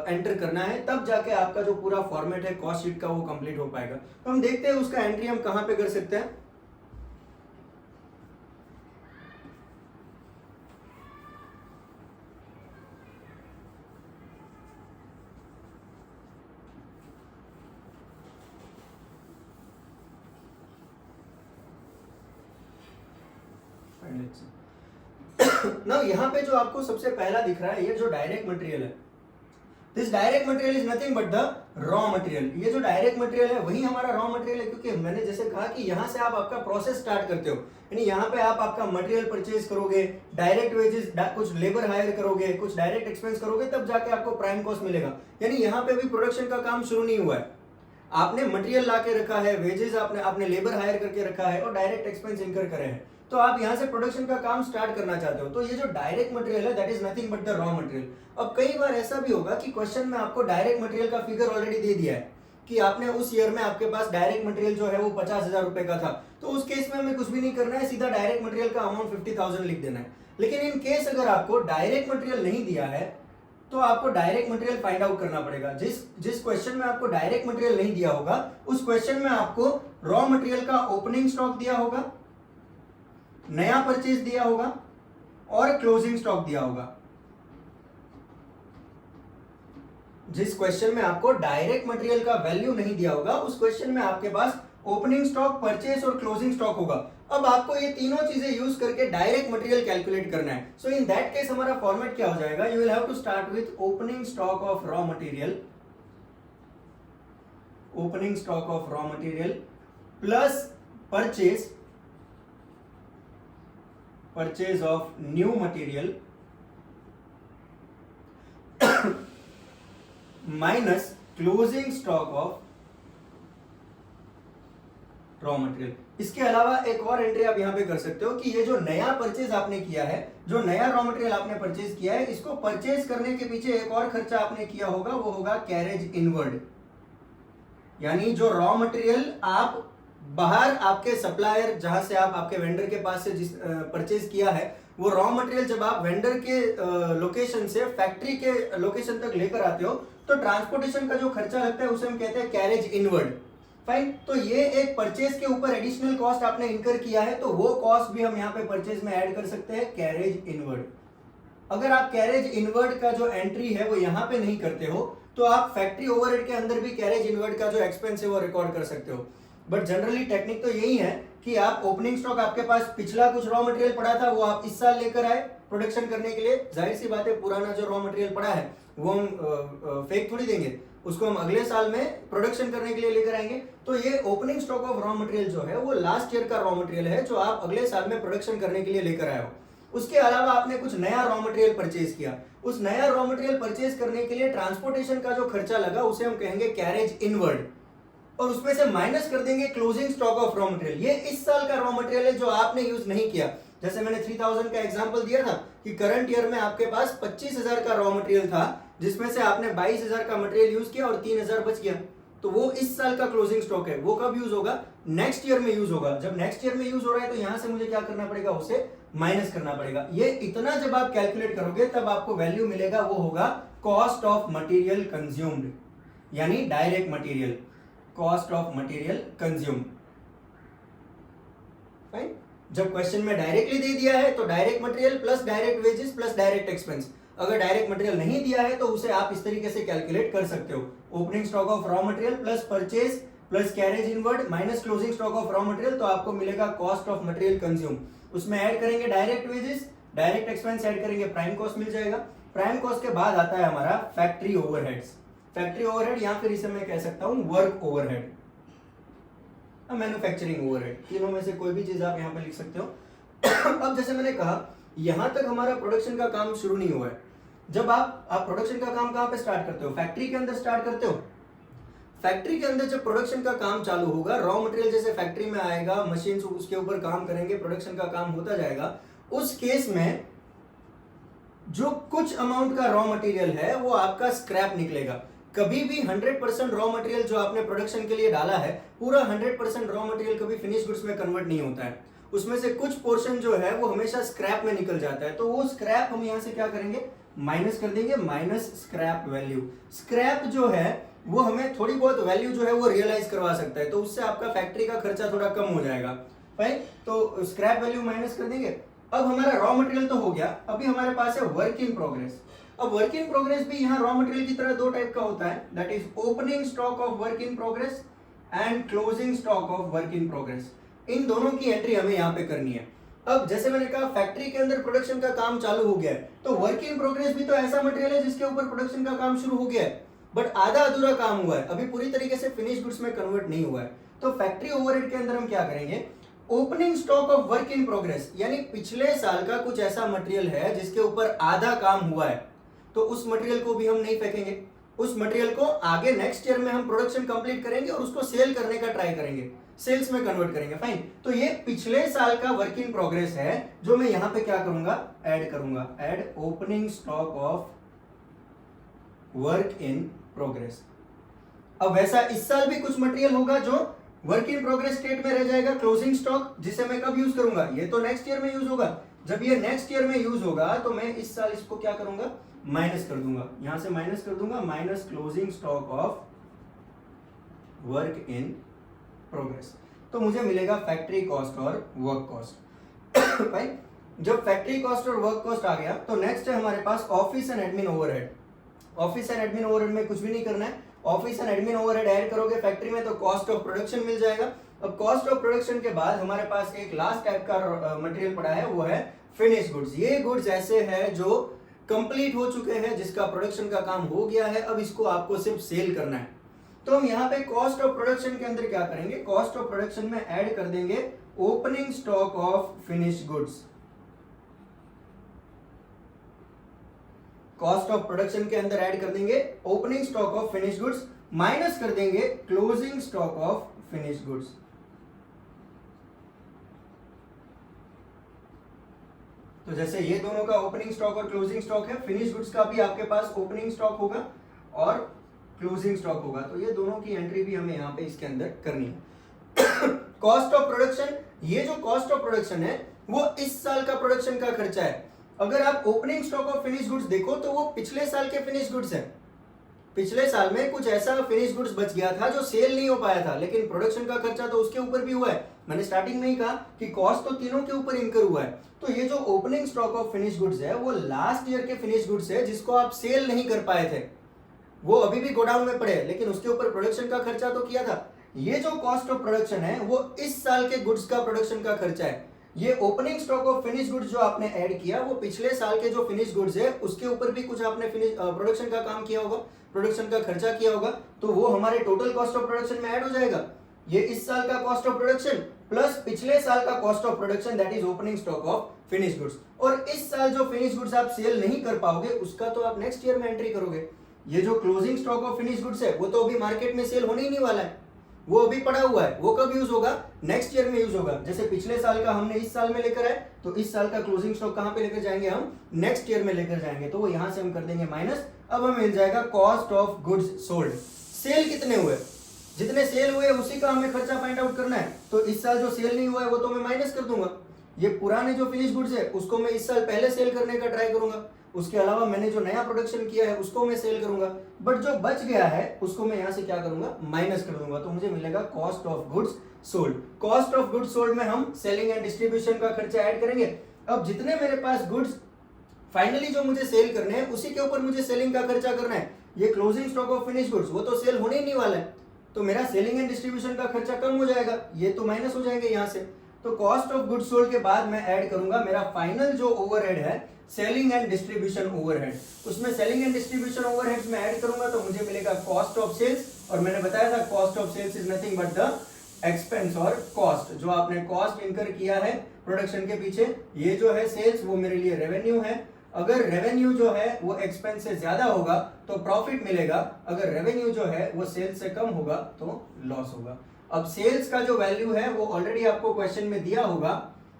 enter करना है, तब जाके आपका जो पूरा फॉर्मेट है कॉस्ट शीट का वो कंप्लीट हो पाएगा। तो हम देखते हैं उसका एंट्री हम कहां पे कर सकते हैं। ना यहाँ पे जो आपको सबसे पहला दिख रहा है ये जो डायरेक्ट मटेरियल है, this direct material is nothing but the raw material. ये जो डायरेक्ट मटेरियल है वही हमारा रॉ मटेरियल है, क्योंकि मैंने जैसे कहा कि यहाँ से आप आपका प्रोसेस स्टार्ट करते हो, यानी यहाँ पे आप आपका मटेरियल परचेज करोगे, डायरेक्ट वेजेस कुछ लेबर हायर करोगे, कुछ डायरेक्ट एक्सपेंस करोगे, तब जाके आपको प्राइम कॉस्ट मिलेगा। यानी यहाँ पे भी प्रोडक्शन का काम शुरू नहीं हुआ है, आपने मटेरियल ला के रखा है, वेजेस आपने लेबर हायर करके रखा है और डायरेक्ट एक्सपेंस इनकर करे हैं, तो आप यहां से प्रोडक्शन का काम स्टार्ट करना चाहते हो। तो ये जो डायरेक्ट मटेरियल है that is nothing but the raw material. अब कई बार ऐसा भी होगा कि क्वेश्चन में आपको डायरेक्ट मटेरियल का फिगर ऑलरेडी दे दिया है कि आपने उस ईयर में आपके पास डायरेक्ट मटेरियल जो है वो 50,000 रुपए का था, तो उस केस में हमें कुछ भी नहीं करना है, सीधा डायरेक्ट मटेरियल का अमाउंट 50,000 लिख देना है। लेकिन इन केस अगर आपको डायरेक्ट मटेरियल नहीं दिया है तो आपको डायरेक्ट मटेरियल फाइंड आउट करना पड़ेगा। जिस क्वेश्चन में आपको डायरेक्ट मटेरियल नहीं दिया होगा उस क्वेश्चन में आपको रॉ मटेरियल का ओपनिंग स्टॉक दिया होगा, नया परचेज दिया होगा और क्लोजिंग स्टॉक दिया होगा। जिस क्वेश्चन में आपको डायरेक्ट मटेरियल का वैल्यू नहीं दिया होगा, उस क्वेश्चन में आपके पास ओपनिंग स्टॉक, परचेस और क्लोजिंग स्टॉक होगा। अब आपको ये तीनों चीजें यूज करके डायरेक्ट मटेरियल कैलकुलेट करना है। सो इन दैट केस हमारा फॉर्मेट क्या हो जाएगा, you will have to start with opening stock of raw material, opening stock of raw material plus purchase, purchase of new material minus closing stock of raw material. इसके अलावा एक और entry आप यहां पे कर सकते हो कि ये जो नया परचेज आपने किया है, जो नया रॉ मटेरियल आपने परचेज किया है, इसको परचेज करने के पीछे एक और खर्चा आपने किया होगा, वो होगा कैरेज इनवर्ड। यानी जो रॉ मटेरियल आप बाहर आपके सप्लायर, जहां से आप आपके वेंडर के पास से जिस परचेज किया है, वो रॉ मटेरियल जब आप वेंडर के लोकेशन से फैक्ट्री के लोकेशन तक लेकर आते हो, तो ट्रांसपोर्टेशन का जो खर्चा लगता है उसे हम कहते हैं कैरेज इनवर्ड। फाइन, तो ये एक परचेज के ऊपर एडिशनल कॉस्ट आपने इनकर किया है, तो वो कॉस्ट भी हम यहाँ पे परचेज में ऐड कर सकते हैं, कैरेज इनवर्ड। अगर आप कैरेज इनवर्ड का जो एंट्री है वो यहाँ पे नहीं करते हो, तो आप फैक्ट्री ओवरहेड के अंदर भी कैरेज इनवर्ड का जो एक्सपेंस है वो रिकॉर्ड कर सकते हो। बट जनरली टेक्निक तो यही है कि आप ओपनिंग स्टॉक, आपके पास पिछला कुछ रॉ मटेरियल पड़ा था, वो आप इस साल लेकर आए प्रोडक्शन करने के लिए। जाहिर सी बात है, पुराना जो रॉ मटेरियल पड़ा है वो हम फेक थोड़ी देंगे, उसको हम अगले साल में प्रोडक्शन करने के लिए लेकर आएंगे। तो ये opening stock of raw material जो है वो लास्ट ईयर का रॉ मटेरियल है, जो आप अगले साल में प्रोडक्शन करने के लिए लेकर आए हो। उसके अलावा आपने कुछ नया रॉ मटेरियल परचेज किया, उस नया रॉ मटेरियल परचेज करने के लिए ट्रांसपोर्टेशन का जो खर्चा लगा उसे हम कहेंगे कैरेज इनवर्ड, और उसमें से माइनस कर देंगे closing stock of raw material. ये इस साल का रॉ मटेरियल है जो आपने यूज नहीं किया। जैसे मैंने 3000 का एग्जांपल दिया था कि करंट ईयर में आपके पास 25000 का रॉ मटेरियल था, जिसमें से आपने 22000 का मटेरियल यूज किया और 3000 बच गया, तो वो इस साल का क्लोजिंग स्टॉक है। वो कब यूज होगा, नेक्स्ट ईयर में यूज होगा। जब नेक्स्ट ईयर में यूज हो रहा है तो यहां से मुझे क्या करना पड़ेगा, उसे माइनस करना पड़ेगा। ये इतना जब आप कैलकुलेट करोगे तब आपको वैल्यू मिलेगा, वो होगा कॉस्ट ऑफ मटेरियल कंज्यूम्ड, यानी direct material, cost of material consume. Fine, जब क्वेश्चन में डायरेक्टली दे दिया है तो direct material plus direct wages plus direct expense. अगर डायरेक्ट मटेरियल नहीं दिया है तो उसे आप इस तरीके से कैलकुलेट कर सकते हो, opening stock of raw material plus purchase plus carriage inward minus closing stock of raw material, तो आपको मिलेगा कॉस्ट ऑफ मटेरियल कंज्यूम। उसमें ऐड करेंगे direct wages, direct expense add करेंगे, प्राइम कॉस्ट मिल जाएगा। प्राइम कॉस्ट के बाद आता है हमारा फैक्ट्री ओवरहेड्स। फैक्ट्री ओवरहेड या फिर इसे मैं कह सकता हूं वर्क ओवरहेड, मैन्युफैक्चरिंग ओवरहेड, तीनों में से कोई भी चीज आप यहां पे लिख सकते हो। अब जैसे मैंने कहा, यहां तक हमारा प्रोडक्शन का काम शुरू नहीं हुआ है। जब आप प्रोडक्शन का काम कहां पे स्टार्ट करते हो, फैक्ट्री के अंदर स्टार्ट करते हो। फैक्ट्री के अंदर जब प्रोडक्शन का काम चालू होगा, रॉ मटेरियल जैसे फैक्ट्री में आएगा, मशीन उसके ऊपर काम करेंगे, प्रोडक्शन का काम होता जाएगा। उस केस में जो कुछ अमाउंट का रॉ मटेरियल है वो आपका स्क्रैप निकलेगा। कभी भी 100% रॉ मटेरियल जो आपने प्रोडक्शन के लिए डाला है, पूरा 100% रॉ मटेरियल कभी फिनिश गुड्स में कन्वर्ट नहीं होता है। उसमें से कुछ पोर्शन जो है वो हमेशा स्क्रैप में निकल जाता है। तो वो स्क्रैप हम यहां से क्या करेंगे, माइनस कर देंगे, माइनस स्क्रैप वैल्यू। स्क्रैप जो है वो हमें थोड़ी बहुत वैल्यू जो है वो रियलाइज करवा सकता है, तो उससे आपका फैक्ट्री का खर्चा थोड़ा कम हो जाएगा। फाइन, तो स्क्रैप वैल्यू माइनस कर देंगे। अब हमारा रॉ मटेरियल तो हो गया, अभी हमारे पास है वर्क इन प्रोग्रेस। अब वर्क इन प्रोग्रेस भी यहाँ रॉ मटेरियल की तरह दो टाइप का होता है, that is opening stock of work in progress and closing stock of work in progress. इन दोनों की एंट्री हमें यहाँ पे करनी है। अब जैसे मैंने कहा, फैक्ट्री के अंदर प्रोडक्शन का काम चालू हो गया है, तो वर्क इन प्रोग्रेस भी तो ऐसा मटेरियल है जिसके ऊपर प्रोडक्शन का काम शुरू हो गया है, बट आधा अधूरा काम हुआ है, अभी पूरी तरीके से फिनिश गुड्स में कन्वर्ट नहीं हुआ है। तो फैक्ट्री ओवरहेड के अंदर हम क्या करेंगे, opening stock of work in progress, यानी पिछले साल का कुछ ऐसा मटेरियल है जिसके ऊपर आधा काम हुआ है, तो उस मटेरियल को भी हम नहीं फेंकेंगे। उस मटेरियल को आगे नेक्स्ट ईयर में हम प्रोडक्शन कंप्लीट करेंगे और उसको सेल करने का ट्राई करेंगे, सेल्स में कन्वर्ट करेंगे। फाइन, तो ये पिछले साल का वर्क इन प्रोग्रेस है, जो मैं यहां पे क्या करूंगा, ऐड करूंगा, add opening stock of work in progress. अब वैसा इस साल भी कुछ मटेरियल होगा जो वर्क इन प्रोग्रेस स्टेट में रह जाएगा, क्लोजिंग स्टॉक, जिसे मैं कब यूज करूंगा, ये तो नेक्स्ट ईयर में यूज होगा। जब ये नेक्स्ट ईयर में यूज होगा तो मैं इस साल इसको क्या करूंगा, माइनस कर दूंगा, यहां से माइनस कर दूंगा, minus closing stock of work in progress. तो मुझे मिलेगा फैक्ट्री कॉस्ट और वर्क कॉस्ट। राइट, जब फैक्ट्री कॉस्ट और वर्क कॉस्ट आ गया तो नेक्स्ट है हमारे पास office and admin overhead. Office and admin overhead में कुछ भी नहीं करना है, office and admin overhead add करोगे फैक्ट्री में तो कॉस्ट ऑफ प्रोडक्शन मिल जाएगा। अब कॉस्ट ऑफ प्रोडक्शन के बाद हमारे पास एक लास्ट टाइप का मटेरियल पड़ा है, वो है फिनिश गुड्स। ये गुड्स ऐसे हैं जो कंप्लीट हो चुके हैं, जिसका प्रोडक्शन का काम हो गया है, अब इसको आपको सिर्फ सेल करना है। तो हम यहाँ पे कॉस्ट ऑफ प्रोडक्शन के अंदर क्या करेंगे, कॉस्ट ऑफ प्रोडक्शन में ऐड कर देंगे opening stock of finish goods. Cost of production के अंदर ऐड कर देंगे opening stock of finish goods, minus कर देंगे closing stock of finish goods. तो जैसे ये दोनों का ओपनिंग स्टॉक और क्लोजिंग स्टॉक है, फिनिश गुड्स का भी आपके पास ओपनिंग स्टॉक होगा और क्लोजिंग स्टॉक होगा, तो ये दोनों की एंट्री भी हमें यहाँ पे इसके अंदर करनी है। कॉस्ट ऑफ प्रोडक्शन, ये जो कॉस्ट ऑफ प्रोडक्शन है वो इस साल का प्रोडक्शन का खर्चा है। अगर आप opening stock of finish goods देखो तो वो पिछले साल के फिनिश गुड्स है। पिछले साल में कुछ ऐसा फिनिश गुड्स बच गया था जो सेल नहीं हो पाया था, लेकिन प्रोडक्शन का खर्चा तो उसके ऊपर भी हुआ है। मैंने स्टार्टिंग में ही कहा कि कॉस्ट तो तीनों के ऊपर इनकर हुआ है। तो ये जो opening stock of finish goods है वो लास्ट ईयर के फिनिश गुड्स है जिसको आप सेल नहीं कर पाए थे, वो अभी भी गोडाउन में पड़े, लेकिन उसके ऊपर प्रोडक्शन का खर्चा तो किया था। ये जो कॉस्ट ऑफ प्रोडक्शन है वो इस साल के गुड्स का प्रोडक्शन का खर्चा है। ये opening stock of finish goods जो आपने ऐड किया वो पिछले साल के जो फिनिश गुड्स है उसके ऊपर भी कुछ आपने प्रोडक्शन का काम किया होगा, प्रोडक्शन का खर्चा किया होगा, तो वो हमारे टोटल कॉस्ट ऑफ प्रोडक्शन में ऐड हो जाएगा। ये इस साल का कॉस्ट ऑफ प्रोडक्शन प्लस पिछले साल का cost of production, that is opening stock of finish goods. और इस साल जो फिनिश गुड्स आप सेल नहीं कर पाओगे उसका तो आप नेक्स्ट ईयर में एंट्री करोगे। ये जो closing stock of finish goods है वो तो अभी मार्केट में सेल होने ही नहीं वाला है, वो अभी पड़ा हुआ है, वो कब यूज होगा, नेक्स्ट ईयर में यूज होगा। जैसे पिछले साल का हमने इस साल में लेकर आए, तो इस साल का क्लोजिंग स्टॉक कहां पे लेकर जाएंगे, हम नेक्स्ट ईयर में लेकर जाएंगे, तो वो यहां से हम कर देंगे माइनस। अब हमें मिल जाएगा cost of goods sold. Sale कितने हुए, जितने सेल हुए उसी का हमें खर्चा फाइंड आउट करना है। तो इस साल जो सेल नहीं हुआ है वो तो मैं माइनस कर दूंगा। ये पुराने जो फिनिश गुड्स है उसको मैं इस साल पहले सेल करने का ट्राई करूंगा, उसके अलावा मैंने जो नया प्रोडक्शन किया है उसको मैं सेल करूंगा, बट जो बच गया है उसको मैं यहां से क्या करूंगा, माइनस कर दूंगा, तो मुझे मिलेगा cost of goods sold. Cost of goods sold में हम सेलिंग एंड डिस्ट्रीब्यूशन का खर्चा ऐड करेंगे। अब जितने मेरे पास गुड्स फाइनली जो मुझे सेल करने हैं उसी के ऊपर मुझे सेलिंग का खर्चा करना है। ये closing stock of finish goods वो तो सेल होने ही नहीं वाला है, तो मेरा सेलिंग एंड डिस्ट्रीब्यूशन का खर्चा कम हो जाएगा, ये तो माइनस हो जाएंगे यहां से। तो कॉस्ट ऑफ गुड्स सोल्ड के बाद मैं ऐड करूंगा मेरा फाइनल जो ओवरहेड है, सेलिंग एंड डिस्ट्रीब्यूशन ओवरहेड। उसमें सेलिंग एंड डिस्ट्रीब्यूशन ओवरहेड्स में ऐड करूंगा तो मुझे मिलेगा कॉस्ट ऑफ सेल्स, और मैंने बताया था cost of sales is nothing but the expense और कॉस्ट, जो आपने कॉस्ट इनकर किया है प्रोडक्शन के पीछे। ये जो है सेल्स वो मेरे लिए रेवेन्यू है। अगर रेवेन्यू जो है वो एक्सपेंस से ज्यादा होगा तो प्रॉफिट मिलेगा, अगर रेवेन्यू जो है वो सेल्स से कम होगा तो लॉस होगा। अब सेल्स का जो वैल्यू है वो ऑलरेडी आपको क्वेश्चन में दिया होगा,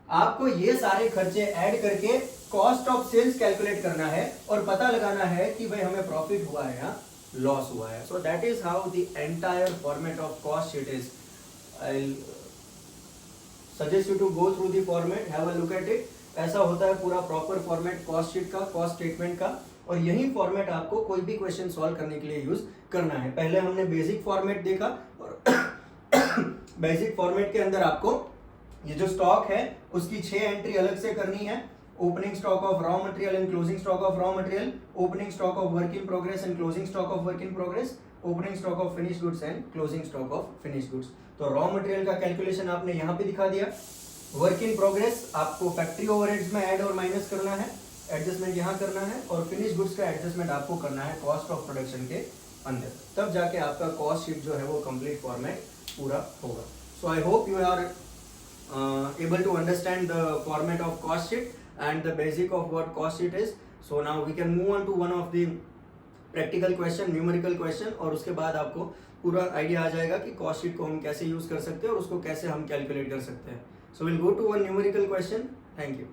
आपको ये सारे खर्चे ऐड करके कॉस्ट ऑफ सेल्स कैलकुलेट करना है और पता लगाना है कि भाई हमें प्रॉफिट हुआ है या लॉस हुआ है। So that is how the entire format of cost sheet is. I suggest you to go through the format, have a look at it. ऐसा होता है पूरा प्रॉपर फॉर्मेट कॉस्ट शीट का, कॉस्ट स्टेटमेंट का, और यही फॉर्मेट आपको कोई भी क्वेश्चन सॉल्व करने के लिए यूज करना है। पहले हमने बेसिक फॉर्मेट देखा, और बेसिक फॉर्मेट के अंदर आपको ये जो स्टॉक है उसकी 6 एंट्री अलग से करनी है। Opening stock of raw material and closing stock of raw material, opening stock of work in progress and closing stock of work in progress, opening stock of finish goods and closing stock of finish goods. तो raw material का calculation आपने यहाँ पे दिखा दिया। Work in progress आपको factory overheads में add और माइनस करना है, एडजस्टमेंट यहाँ करना है, और फिनिश गुड्स का एडजस्टमेंट आपको करना है कॉस्ट ऑफ प्रोडक्शन के अंदर, तब जाके आपका कॉस्ट शीट जो है वो कंप्लीट फॉर्मेट पूरा होगा। So I hope you are able to understand the format of cost sheet and the basic of what cost sheet is. So now we can move on to one of the practical question, numerical question, और उसके बाद आपको पूरा idea आ जाएगा कि cost sheet को हम कैसे यूज कर सकते हैं और उसको कैसे हम कैलकुलेट कर सकते हैं। So we'll go to one numerical question. Thank you.